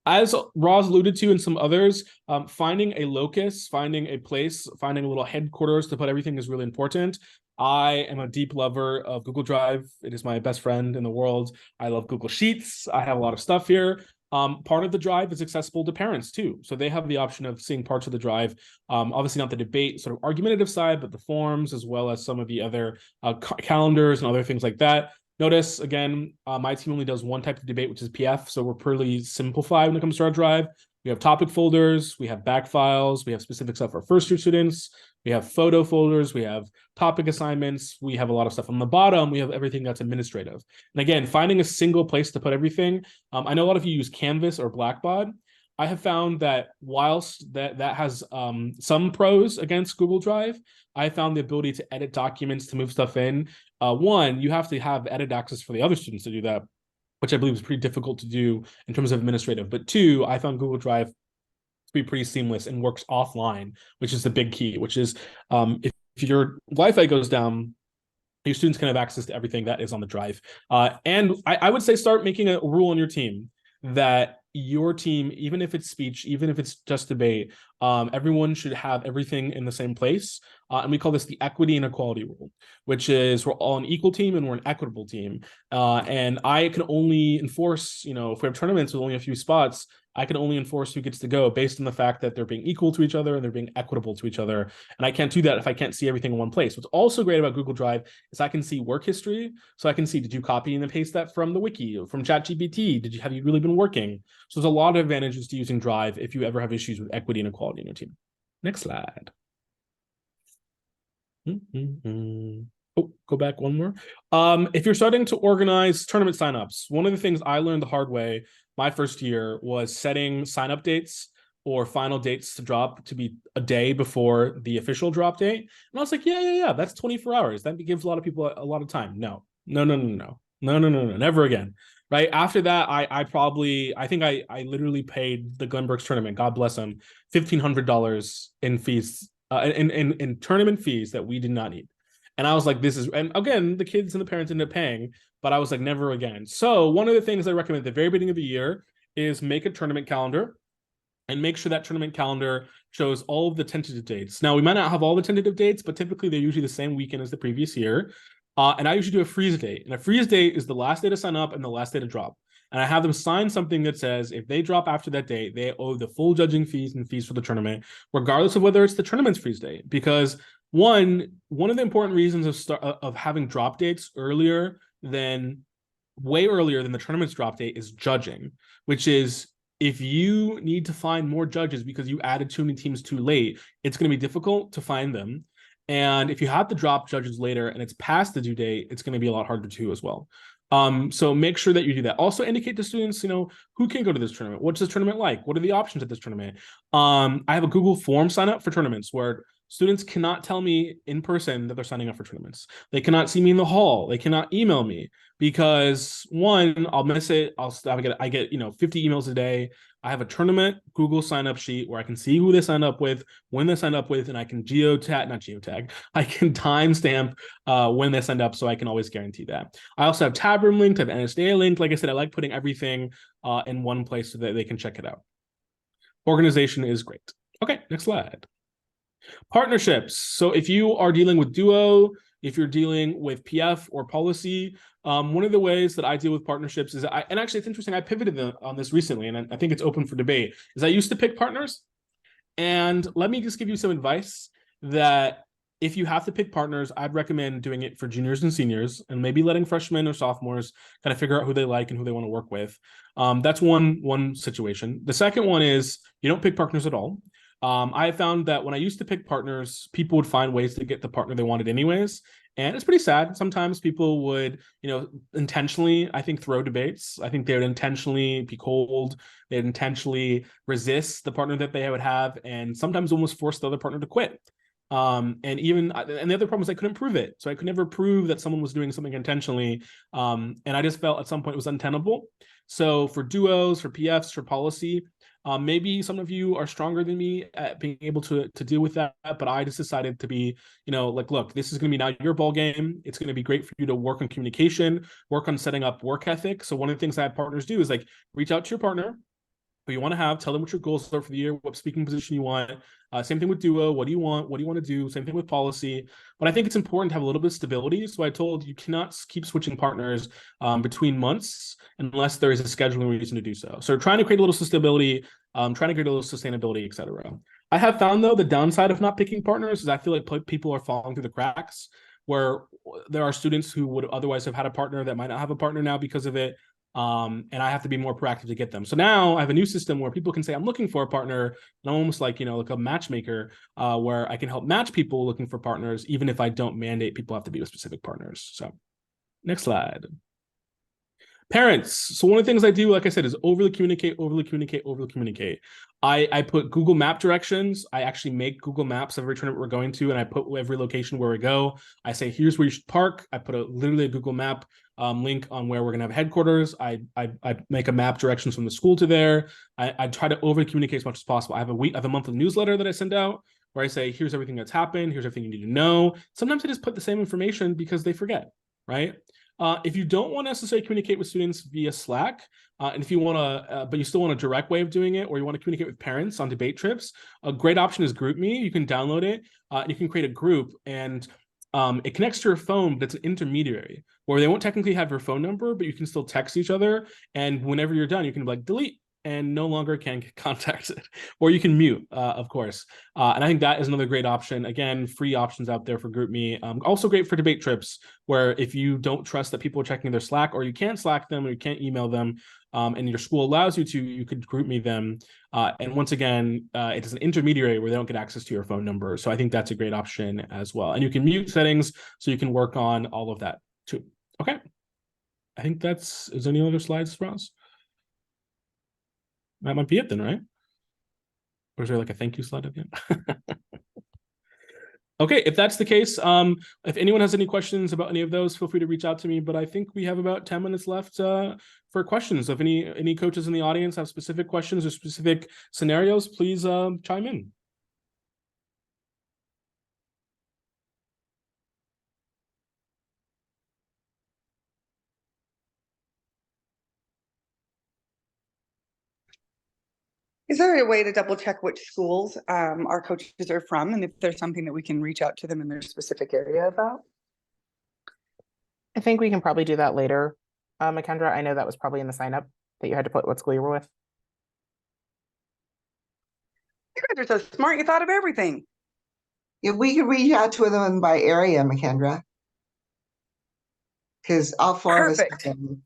Speaker 4: As Roz alluded to and some others, finding a locus, finding a place, finding a little headquarters to put everything is really important. I am a deep lover of Google Drive. It is my best friend in the world. I love Google Sheets. I have a lot of stuff here. Part of the drive is accessible to parents too. So they have the option of seeing parts of the drive. Obviously not the debate sort of argumentative side, but the forums as well as some of the other calendars and other things like that. Notice again, my team only does one type of debate, which is PF. So we're pretty simplified when it comes to our drive. We have topic folders, we have back files, we have specific stuff for first year students, we have photo folders, we have topic assignments, we have a lot of stuff. On the bottom, we have everything that's administrative. And again, finding a single place to put everything. I know a lot of you use Canvas or Blackbaud. I have found that whilst that has some pros against Google Drive, I found the ability to edit documents, to move stuff in. One, you have to have edit access for the other students to do that, which I believe is pretty difficult to do in terms of administrative. But two, I found Google Drive to be pretty seamless and works offline, which is the big key, which is if your Wi-Fi goes down, your students can have access to everything that is on the drive. And I would say start making a rule on your team that your team, even if it's speech, even if it's just debate, everyone should have everything in the same place. And we call this the equity and equality rule, which is we're all an equal team and we're an equitable team. And I can only enforce, if we have tournaments with only a few spots, I can only enforce who gets to go based on the fact that they're being equal to each other and they're being equitable to each other. And I can't do that if I can't see everything in one place. What's also great about Google Drive is I can see work history. So I can see, did you copy and paste that from the wiki, from ChatGPT? Have you really been working? So there's a lot of advantages to using Drive if you ever have issues with equity and equality in your team. Next slide. Oh, go back one more. If you're starting to organize tournament signups, one of the things I learned the hard way my first year was setting sign-up dates or final dates to drop to be a day before the official drop date. And I was like, yeah, that's 24 hours. That gives a lot of people a lot of time. No, never again. Right after that, I think I literally paid the Glenbergs tournament, God bless them, $1,500 in fees, in tournament fees that we did not need. And I was like, and again, the kids and the parents ended up paying, but I was like, never again. So one of the things I recommend at the very beginning of the year is make a tournament calendar and make sure that tournament calendar shows all of the tentative dates. Now, we might not have all the tentative dates, but typically they're usually the same weekend as the previous year. And I usually do a freeze date. And a freeze date is the last day to sign up and the last day to drop. And I have them sign something that says if they drop after that date, they owe the full judging fees and fees for the tournament, regardless of whether it's the tournament's freeze date. Because one of the important reasons of having drop dates way earlier than the tournament's drop date is judging, which is if you need to find more judges because you added too many teams too late, it's going to be difficult to find them. And if you have to drop judges later and it's past the due date, it's going to be a lot harder too as well. So make sure that you do that. Also indicate to students, who can go to this tournament? What's this tournament like? What are the options at this tournament? I have a Google form sign up for tournaments where students cannot tell me in person that they're signing up for tournaments. They cannot see me in the hall. They cannot email me because one, I'll miss it. I get 50 emails a day. I have a tournament Google sign up sheet where I can see who they signed up with, when they signed up with, and I can I can timestamp when they signed up so I can always guarantee that. I also have tab room linked, I have NSDA linked. Like I said, I like putting everything in one place so that they can check it out. Organization is great. Okay, next slide. Partnerships. So if you are dealing with Duo, if you're dealing with PF or policy, one of the ways that I deal with partnerships is and actually it's interesting, I pivoted on this recently, and I think it's open for debate, is I used to pick partners. And let me just give you some advice that if you have to pick partners, I'd recommend doing it for juniors and seniors and maybe letting freshmen or sophomores kind of figure out who they like and who they want to work with. That's one situation. The second one is you don't pick partners at all. I found that when I used to pick partners, people would find ways to get the partner they wanted anyways. And it's pretty sad. Sometimes people would, intentionally, I think, throw debates. I think they would intentionally be cold. They'd intentionally resist the partner that they would have, and sometimes almost force the other partner to quit. And the other problem is I couldn't prove it. So I could never prove that someone was doing something intentionally. And I just felt at some point it was untenable. So for duos, for PFs, for policy, maybe some of you are stronger than me at being able to deal with that, but I just decided to be, look, this is going to be now your ball game. It's going to be great for you to work on communication, work on setting up work ethic. So one of the things I have partners do is reach out to your partner, who you want to have, tell them what your goals are for the year, what speaking position you want. Same thing with Duo. What do you want? What do you want to do? Same thing with policy. But I think it's important to have a little bit of stability. So I told you cannot keep switching partners between months unless there is a scheduling reason to do so. So trying to create a little stability, trying to create a little sustainability, etc. I have found, though, the downside of not picking partners is I feel like people are falling through the cracks, where there are students who would otherwise have had a partner that might not have a partner now because of it. And I have to be more proactive to get them. So now I have a new system where people can say, I'm looking for a partner, and I'm almost like, like a matchmaker, where I can help match people looking for partners, even if I don't mandate people have to be with specific partners. So next slide. Parents. So one of the things I do, like I said, is overly communicate. I put Google Map directions. I actually make Google Maps of every tournament we're going to, and I put every location where we go. I say, here's where you should park. I put literally a Google Map link on where we're going to have headquarters. I make a map directions from the school to there. I try to over communicate as much as possible. I have a monthly newsletter that I send out where I say, here's everything that's happened. Here's everything you need to know. Sometimes I just put the same information because they forget, right? If you don't want to necessarily communicate with students via Slack, and if you want to, but you still want a direct way of doing it, or you want to communicate with parents on debate trips, a great option is GroupMe. You can download it, and you can create a group, and it connects to your phone, but it's an intermediary where they won't technically have your phone number, but you can still text each other. And whenever you're done, you can be like, delete, and no longer can get contacted, or you can mute, of course. And I think that is another great option. Again, free options out there for GroupMe. Also great for debate trips, where if you don't trust that people are checking their Slack, or you can't Slack them, or you can't email them, and your school allows you to, you could GroupMe them. And once again, it is an intermediary where they don't get access to your phone number. So I think that's a great option as well. And you can mute settings, so you can work on all of that too. Okay. I think is there any other slides for us? That might be it then, right? Or is there like a thank you slide at the end? Okay, if that's the case, if anyone has any questions about any of those, feel free to reach out to me. But I think we have about 10 minutes left for questions. So if any coaches in the audience have specific questions or specific scenarios, please chime in.
Speaker 5: Is there a way to double check which schools our coaches are from, and if there's something that we can reach out to them in their specific area about?
Speaker 1: I think we can probably do that later. Makendra, I know that was probably in the sign up that you had to put what school you were with.
Speaker 5: You guys are so smart, you thought of everything.
Speaker 2: Yeah, we could reach out to them by area, Makendra. Because all four
Speaker 5: Perfect.
Speaker 2: of us have them,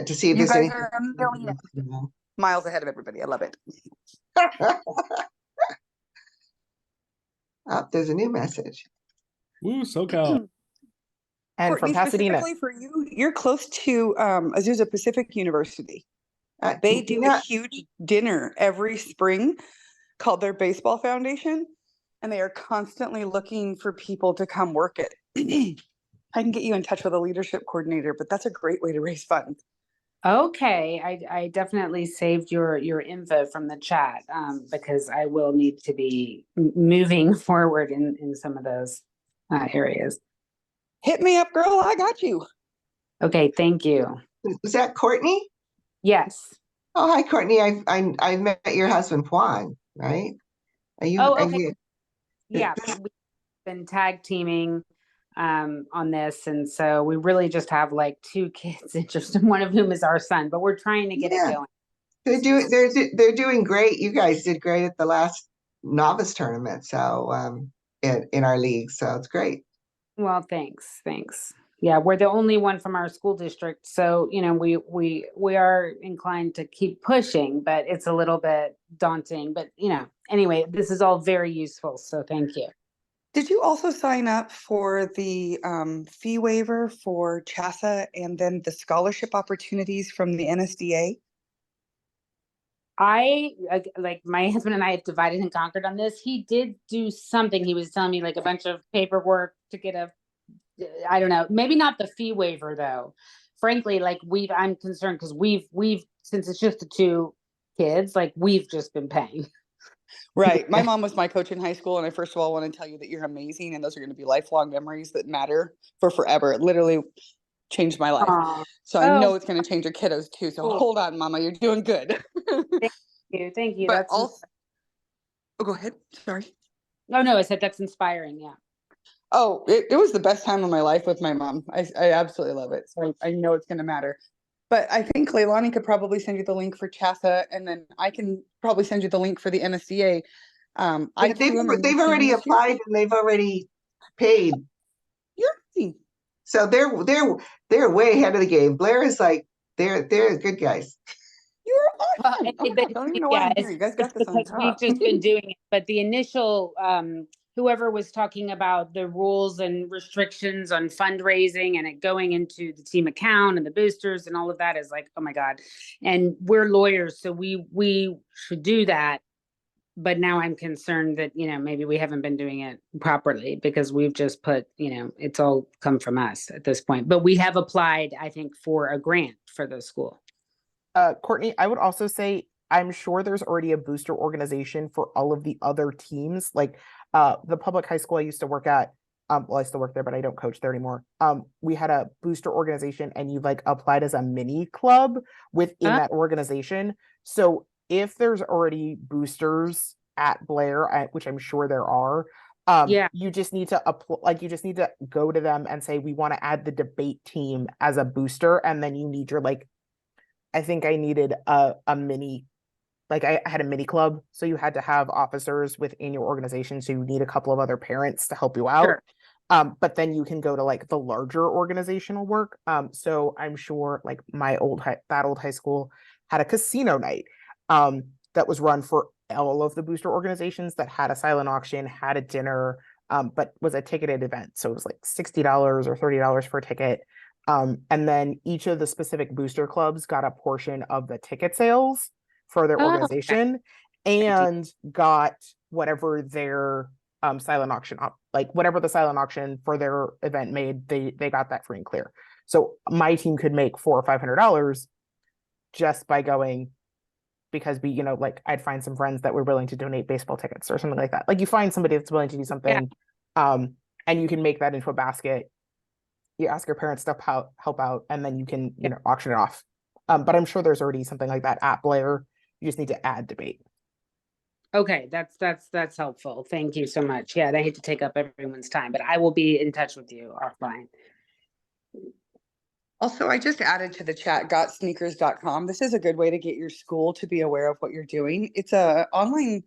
Speaker 2: to see if
Speaker 5: You
Speaker 2: there's
Speaker 5: guys
Speaker 2: anything.
Speaker 5: are a million miles ahead of everybody. I love it.
Speaker 2: Oh, there's a new message.
Speaker 4: Woo, SoCal.
Speaker 1: And
Speaker 5: Courtney,
Speaker 1: from Pasadena.
Speaker 5: specifically for you, you're close to Azusa Pacific University. They do
Speaker 2: Yeah,
Speaker 5: a huge dinner every spring called their Baseball Foundation, and they are constantly looking for people to come work it. I can get you in touch with a leadership coordinator, but that's a great way to raise funds.
Speaker 6: Okay, I definitely saved your info from the chat, because I will need to be moving forward in some of those areas.
Speaker 5: Hit me up, girl. I got you.
Speaker 6: Okay, thank you.
Speaker 2: was that Courtney?
Speaker 6: Yes.
Speaker 2: Oh, hi, Courtney. I met your husband Juan, right? Are you?
Speaker 6: Oh,
Speaker 2: are
Speaker 6: okay.
Speaker 2: you-
Speaker 6: Yeah, we've been tag teaming on this, and so we really just have like 2 kids interested, one of whom is our son, but we're trying to get it
Speaker 2: Yeah.
Speaker 6: going.
Speaker 2: They're doing great. You guys did great at the last novice tournament, so in our league, so it's great.
Speaker 6: Well, thanks. Yeah, we're the only one from our school district, so we are inclined to keep pushing, but it's a little bit daunting. But anyway, this is all very useful, so thank you.
Speaker 5: Did you also sign up for the fee waiver for CHSA and then the scholarship opportunities from the NSDA?
Speaker 6: Like my husband and I have divided and conquered on this. He did do something. He was telling me like a bunch of paperwork to get I don't know, maybe not the fee waiver though. Frankly, like I'm concerned because we've since it's just the 2 kids, like we've just been paying.
Speaker 5: Right. My mom was my coach in high school, and I first of all want to tell you that you're amazing, and those are going to be lifelong memories that matter for forever. Literally, changed my life.
Speaker 6: Aw.
Speaker 5: So I
Speaker 6: Oh,
Speaker 5: know it's going to change your kiddos too. So
Speaker 6: cool.
Speaker 5: hold on, Mama, you're doing good.
Speaker 6: Thank you.
Speaker 5: But
Speaker 6: That's
Speaker 5: also, oh, go ahead. Sorry.
Speaker 6: oh no, I said that's inspiring. Yeah.
Speaker 5: Oh, it was the best time of my life with my mom. I absolutely love it. So I know it's going to matter. But I think Leilani could probably send you the link for CHASA, and then I can probably send you the link for the NSCA. I
Speaker 2: Yeah,
Speaker 5: too am a new
Speaker 2: they've
Speaker 5: team
Speaker 2: already
Speaker 5: this year.
Speaker 2: applied and they've already paid.
Speaker 5: You're amazing.
Speaker 2: So they're way ahead of the game. Blair is like, they're good guys.
Speaker 5: You're
Speaker 6: Well,
Speaker 5: awesome.
Speaker 6: and
Speaker 5: Oh
Speaker 6: it-
Speaker 5: my God, I don't even know why
Speaker 6: yeah,
Speaker 5: I'm here. You guys got
Speaker 6: it's
Speaker 5: this on
Speaker 6: because we've
Speaker 5: top.
Speaker 6: just been doing it, but the initial, whoever was talking about the rules and restrictions on fundraising and it going into the team account and the boosters and all of that is like, oh my God. And we're lawyers, so we should do that. But now I'm concerned that, maybe we haven't been doing it properly because we've just put, it's all come from us at this point. But we have applied, I think, for a grant for the school.
Speaker 1: Courtney, I would also say I'm sure there's already a booster organization for all of the other teams. Like the public high school I used to work at, well, I still work there, but I don't coach there anymore. We had a booster organization and you like applied as a mini club within that organization. So if there's already boosters at Blair, which I'm sure there are,
Speaker 6: Yeah.
Speaker 1: you just need to you just need to go to them and say, we want to add the debate team as a booster. And then you need your I think I needed a mini, I had a mini club. So you had to have officers within your organization. So you need a couple of other parents to help you out.
Speaker 6: Sure.
Speaker 1: But then you can go to the larger organizational work. So I'm sure that old high school had a casino night that was run for all of the booster organizations that had a silent auction, had a dinner, but was a ticketed event. So it was like $60 or $30 for a ticket. And then each of the specific booster clubs got a portion of the ticket sales for their organization and got whatever their silent auction whatever the silent auction for their event made, they got that free and clear. So my team could make $400 or $500 just by going, because I'd find some friends that were willing to donate baseball tickets or something like that. You find somebody that's willing to do something, and you can make that into a basket. You ask your parents to help out, and then you can auction it off. But I'm sure there's already something like that at Blair. You just need to add debate.
Speaker 6: Okay, that's helpful. Thank you so much. Yeah, I hate to take up everyone's time, but I will be in touch with you offline.
Speaker 5: Also, I just added to the chat gotsneakers.com. This is a good way to get your school to be aware of what you're doing. It's an online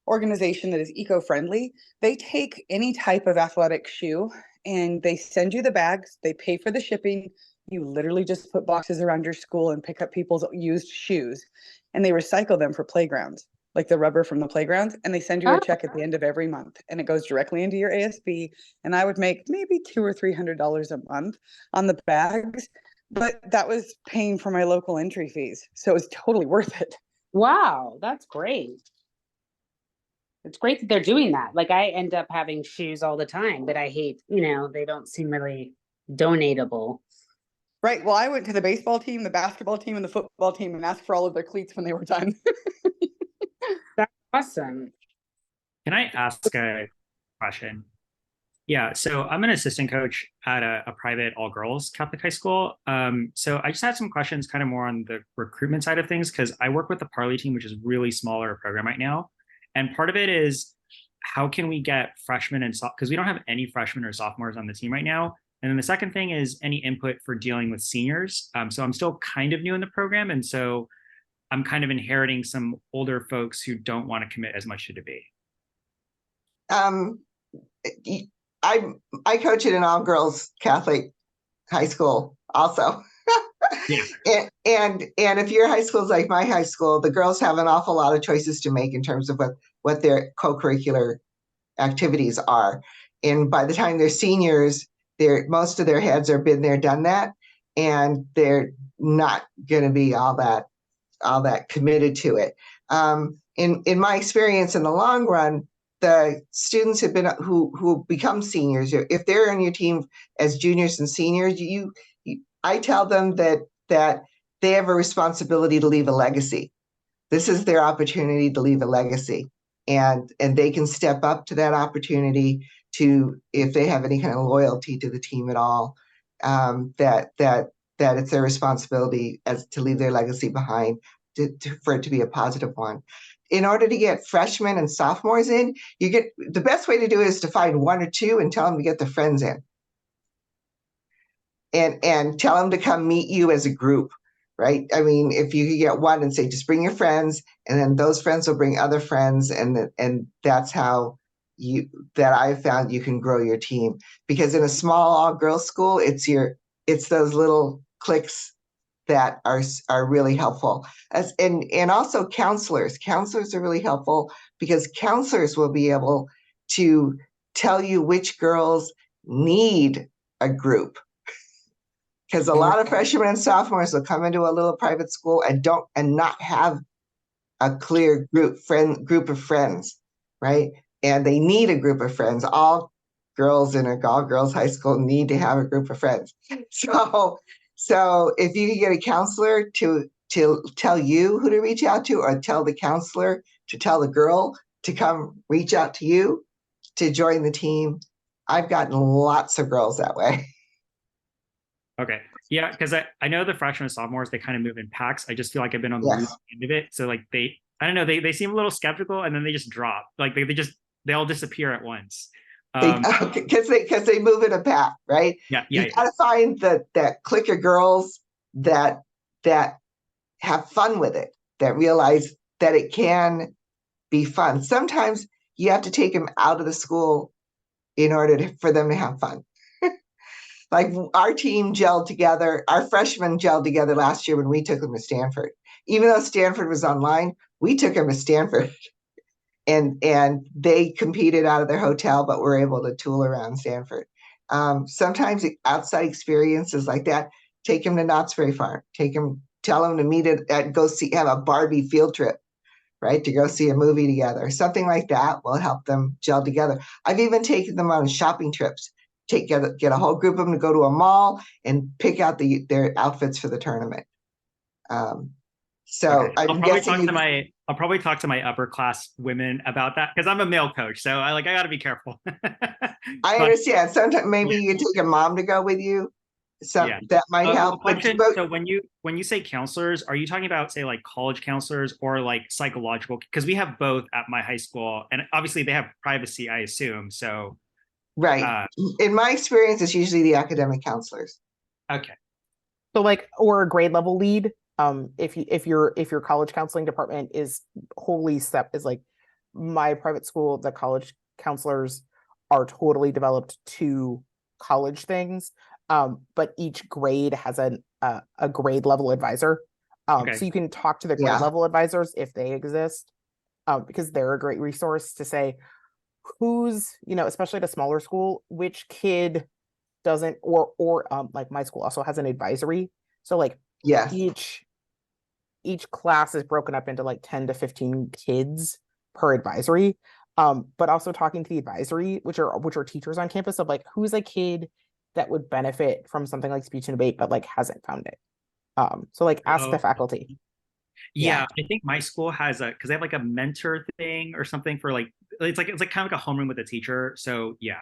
Speaker 5: organization that is eco-friendly. They take any type of athletic shoe and they send you the bags. They pay for the shipping. You literally just put boxes around your school and pick up people's used shoes, and they recycle them for playgrounds, like the rubber from the playgrounds, and they send you a check at the end of every month, and it goes directly into your ASB. And I would make maybe $200 or $300 a month on the bags, but that was paying for my local entry fees, so it was totally worth it.
Speaker 6: Wow, that's great. It's great that they're doing that. I end up having shoes all the time, but I hate, they don't seem really donatable.
Speaker 5: Right. Well, I went to the baseball team, the basketball team, and the football team and asked for all of their cleats when they were done.
Speaker 6: That's awesome.
Speaker 7: Can I ask a question? Yeah, so I'm an assistant coach at a private all-girls Catholic high school. So I just had some questions kind of more on the recruitment side of things, because I work with the Parley team, which is really smaller program right now. And part of it is, how can we get freshmen and because we don't have any freshmen or sophomores on the team right now. And then the second thing is any input for dealing with seniors. So I'm still kind of new in the program. And so I'm kind of inheriting some older folks who don't want to commit as much to debate.
Speaker 2: I coach at an all-girls Catholic high school also.
Speaker 7: Yeah.
Speaker 2: And if your high school is like my high school, the girls have an awful lot of choices to make in terms of what their co-curricular activities are. And by the time they're seniors, most of their heads are been there, done that, and they're not going to be all that committed to it. In my experience, in the long run, the students have been who become seniors, if they're on your team as juniors and seniors, I tell them that they have a responsibility to leave a legacy. This is their opportunity to leave a legacy, and they can step up to that opportunity to, if they have any kind of loyalty to the team at all. that it's their responsibility as to leave their legacy behind for it to be a positive one. In order to get freshmen and sophomores in, the best way to do it is to find one or two and tell them to get their friends in. And tell them to come meet you as a group, right? I mean, if you could get one and say, just bring your friends, and then those friends will bring other friends, and that's how I've found you can grow your team. Because in a small all-girls school, it's those little cliques that are really helpful. And also counselors. Counselors are really helpful because counselors will be able to tell you which girls need a group. Because a lot of freshmen and sophomores will come into a little private school and not have a clear group of friends, right? And they need a group of friends. All girls in an all-girls high school need to have a group of friends. So if you can get a counselor to tell you who to reach out to, or tell the counselor to tell the girl to come reach out to you to join the team, I've gotten lots of girls that way.
Speaker 7: Okay. Yeah, because I know the freshmen and sophomores, they kind of move in packs. I just feel like I've been on the
Speaker 2: Yes.
Speaker 7: losing end of it. So like I don't know, they seem a little skeptical and then they just drop. Like they all disappear at once.
Speaker 2: Because they move in a pack, right?
Speaker 7: Yeah.
Speaker 2: You gotta find that clique of girls that have fun with it, that realize that it can be fun. Sometimes you have to take them out of the school in order for them to have fun. Like our team gelled together, our freshmen gelled together last year when we took them to Stanford. Even though Stanford was online, we took them to Stanford. And they competed out of their hotel, but were able to tool around Stanford. Sometimes outside experiences like that, take them to Knott's Berry Farm. Tell them to meet have a Barbie field trip, right? To go see a movie together. Something like that will help them gel together. I've even taken them on shopping trips. Get a whole group of them to go to a mall and pick out their outfits for the tournament. So
Speaker 7: Okay.
Speaker 2: I'm guessing
Speaker 7: I'll probably talk to my upper class women about that because I'm a male coach, so I got to be careful.
Speaker 2: I understand. Sometimes maybe you take a mom to go with you. So that might help.
Speaker 7: So when you say counselors, are you talking about say like college counselors or like psychological? Because we have both at my high school, and obviously they have privacy, I assume. So
Speaker 2: right. In my experience, it's usually the academic counselors.
Speaker 7: Okay.
Speaker 1: So like, or a grade level lead. If your college counseling department is like my private school, the college counselors are totally developed to college things. But each grade has a grade level advisor. So you can talk to the grade level advisors if they exist, because they're a great resource to say who's, especially at a smaller school, which kid doesn't, or like my school also has an advisory. So like each class is broken up into like 10 to 15 kids per advisory. But also talking to the advisory, which are teachers on campus, of like who's a kid that would benefit from something like speech and debate, but like hasn't found it. So like ask the faculty.
Speaker 7: Yeah, I think my school has because they have like a mentor thing or something for like it's like kind of like a homeroom with a teacher. So yeah,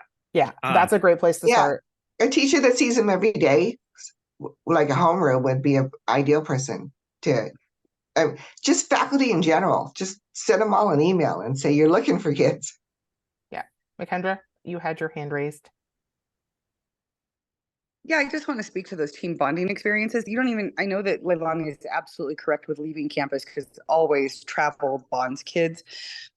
Speaker 1: that's a great place to start.
Speaker 2: A teacher that sees them every day, like a homeroom, would be an ideal person to. Just faculty in general, just send them all an email and say you're looking for kids.
Speaker 1: Yeah, Makendra, you had your hand raised.
Speaker 5: Yeah, I just want to speak to those team bonding experiences. I know that Leilani is absolutely correct with leaving campus because always travel bonds kids.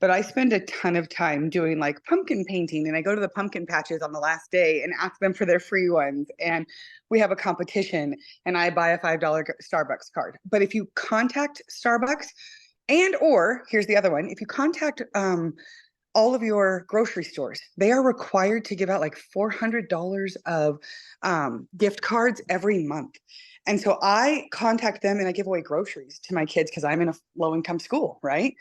Speaker 5: But I spend a ton of time doing like pumpkin painting, and I go to the pumpkin patches on the last day and ask them for their free ones. And we have a competition and I buy a $5 Starbucks card. But if you contact Starbucks or here's the other one, if you contact all of your grocery stores, they are required to give out like $400 of gift cards every month. And so I contact them and I give away groceries to my kids because I'm in a low income school, right?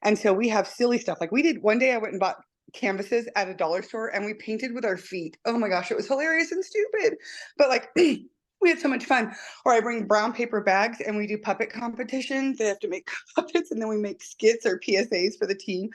Speaker 5: And so we have silly stuff. Like one day I went and bought canvases at a dollar store and we painted with our feet. Oh my gosh, it was hilarious and stupid. But like we had so much fun. Or I bring brown paper bags and we do puppet competitions. They have to make puppets and then we make skits or PSAs for the team.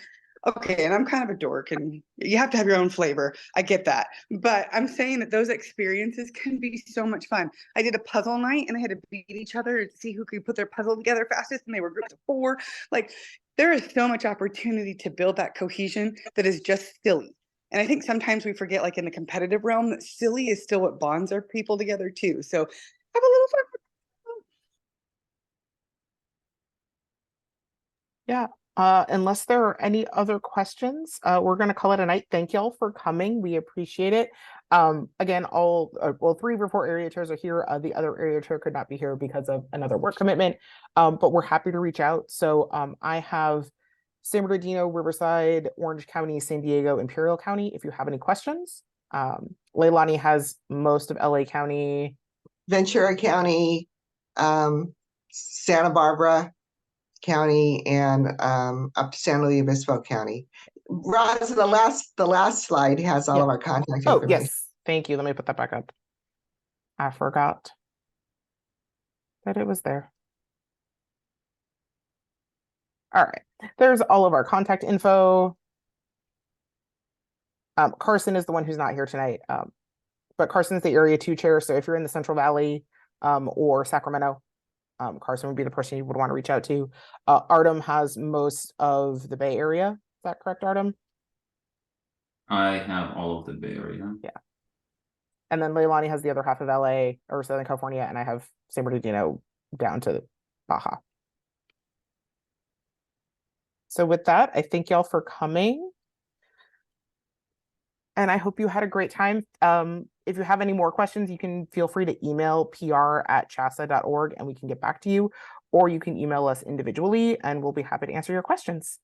Speaker 5: Okay, and I'm kind of a dork and you have to have your own flavor. I get that. But I'm saying that those experiences can be so much fun. I did a puzzle night and I had to beat each other to see who could put their puzzle together fastest, and they were groups of 4. Like, there is so much opportunity to build that cohesion that is just silly. And I think sometimes we forget, like in the competitive realm, that silly is still what bonds our people together too. So have a little fun.
Speaker 1: Yeah. Unless there are any other questions, we're going to call it a night. Thank y'all for coming. We appreciate it. Again, well, 3 of your 4 area chairs are here. The other area chair could not be here because of another work commitment. But we're happy to reach out. So I have San Bernardino, Riverside, Orange County, San Diego, Imperial County. If you have any questions, Leilani has most of LA County.
Speaker 2: Ventura County, Santa Barbara County, and up to San Luis Obispo County. Roz, the last slide has all
Speaker 1: Yeah.
Speaker 2: of our contact
Speaker 1: Oh,
Speaker 2: information.
Speaker 1: yes. Thank you. Let me put that back up. I forgot that it was there. All right. There's all of our contact info. Carson is the one who's not here tonight. But Carson's the area 2 chair. So if you're in the Central Valley or Sacramento, Carson would be the person you would want to reach out to. Artem has most of the Bay Area. Is that correct, Artem?
Speaker 3: I have all of the Bay Area.
Speaker 1: Yeah. And then Leilani has the other half of LA or Southern California, and I have San Bernardino down to Baja. So with that, I thank y'all for coming. And I hope you had a great time. If you have any more questions, you can feel free to email pr@chasa.org and we can get back to you, or you can email us individually and we'll be happy to answer your questions.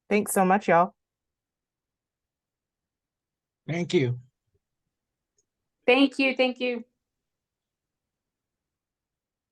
Speaker 1: Thanks so much, y'all.
Speaker 8: Thank you.
Speaker 6: Thank you. Thank you.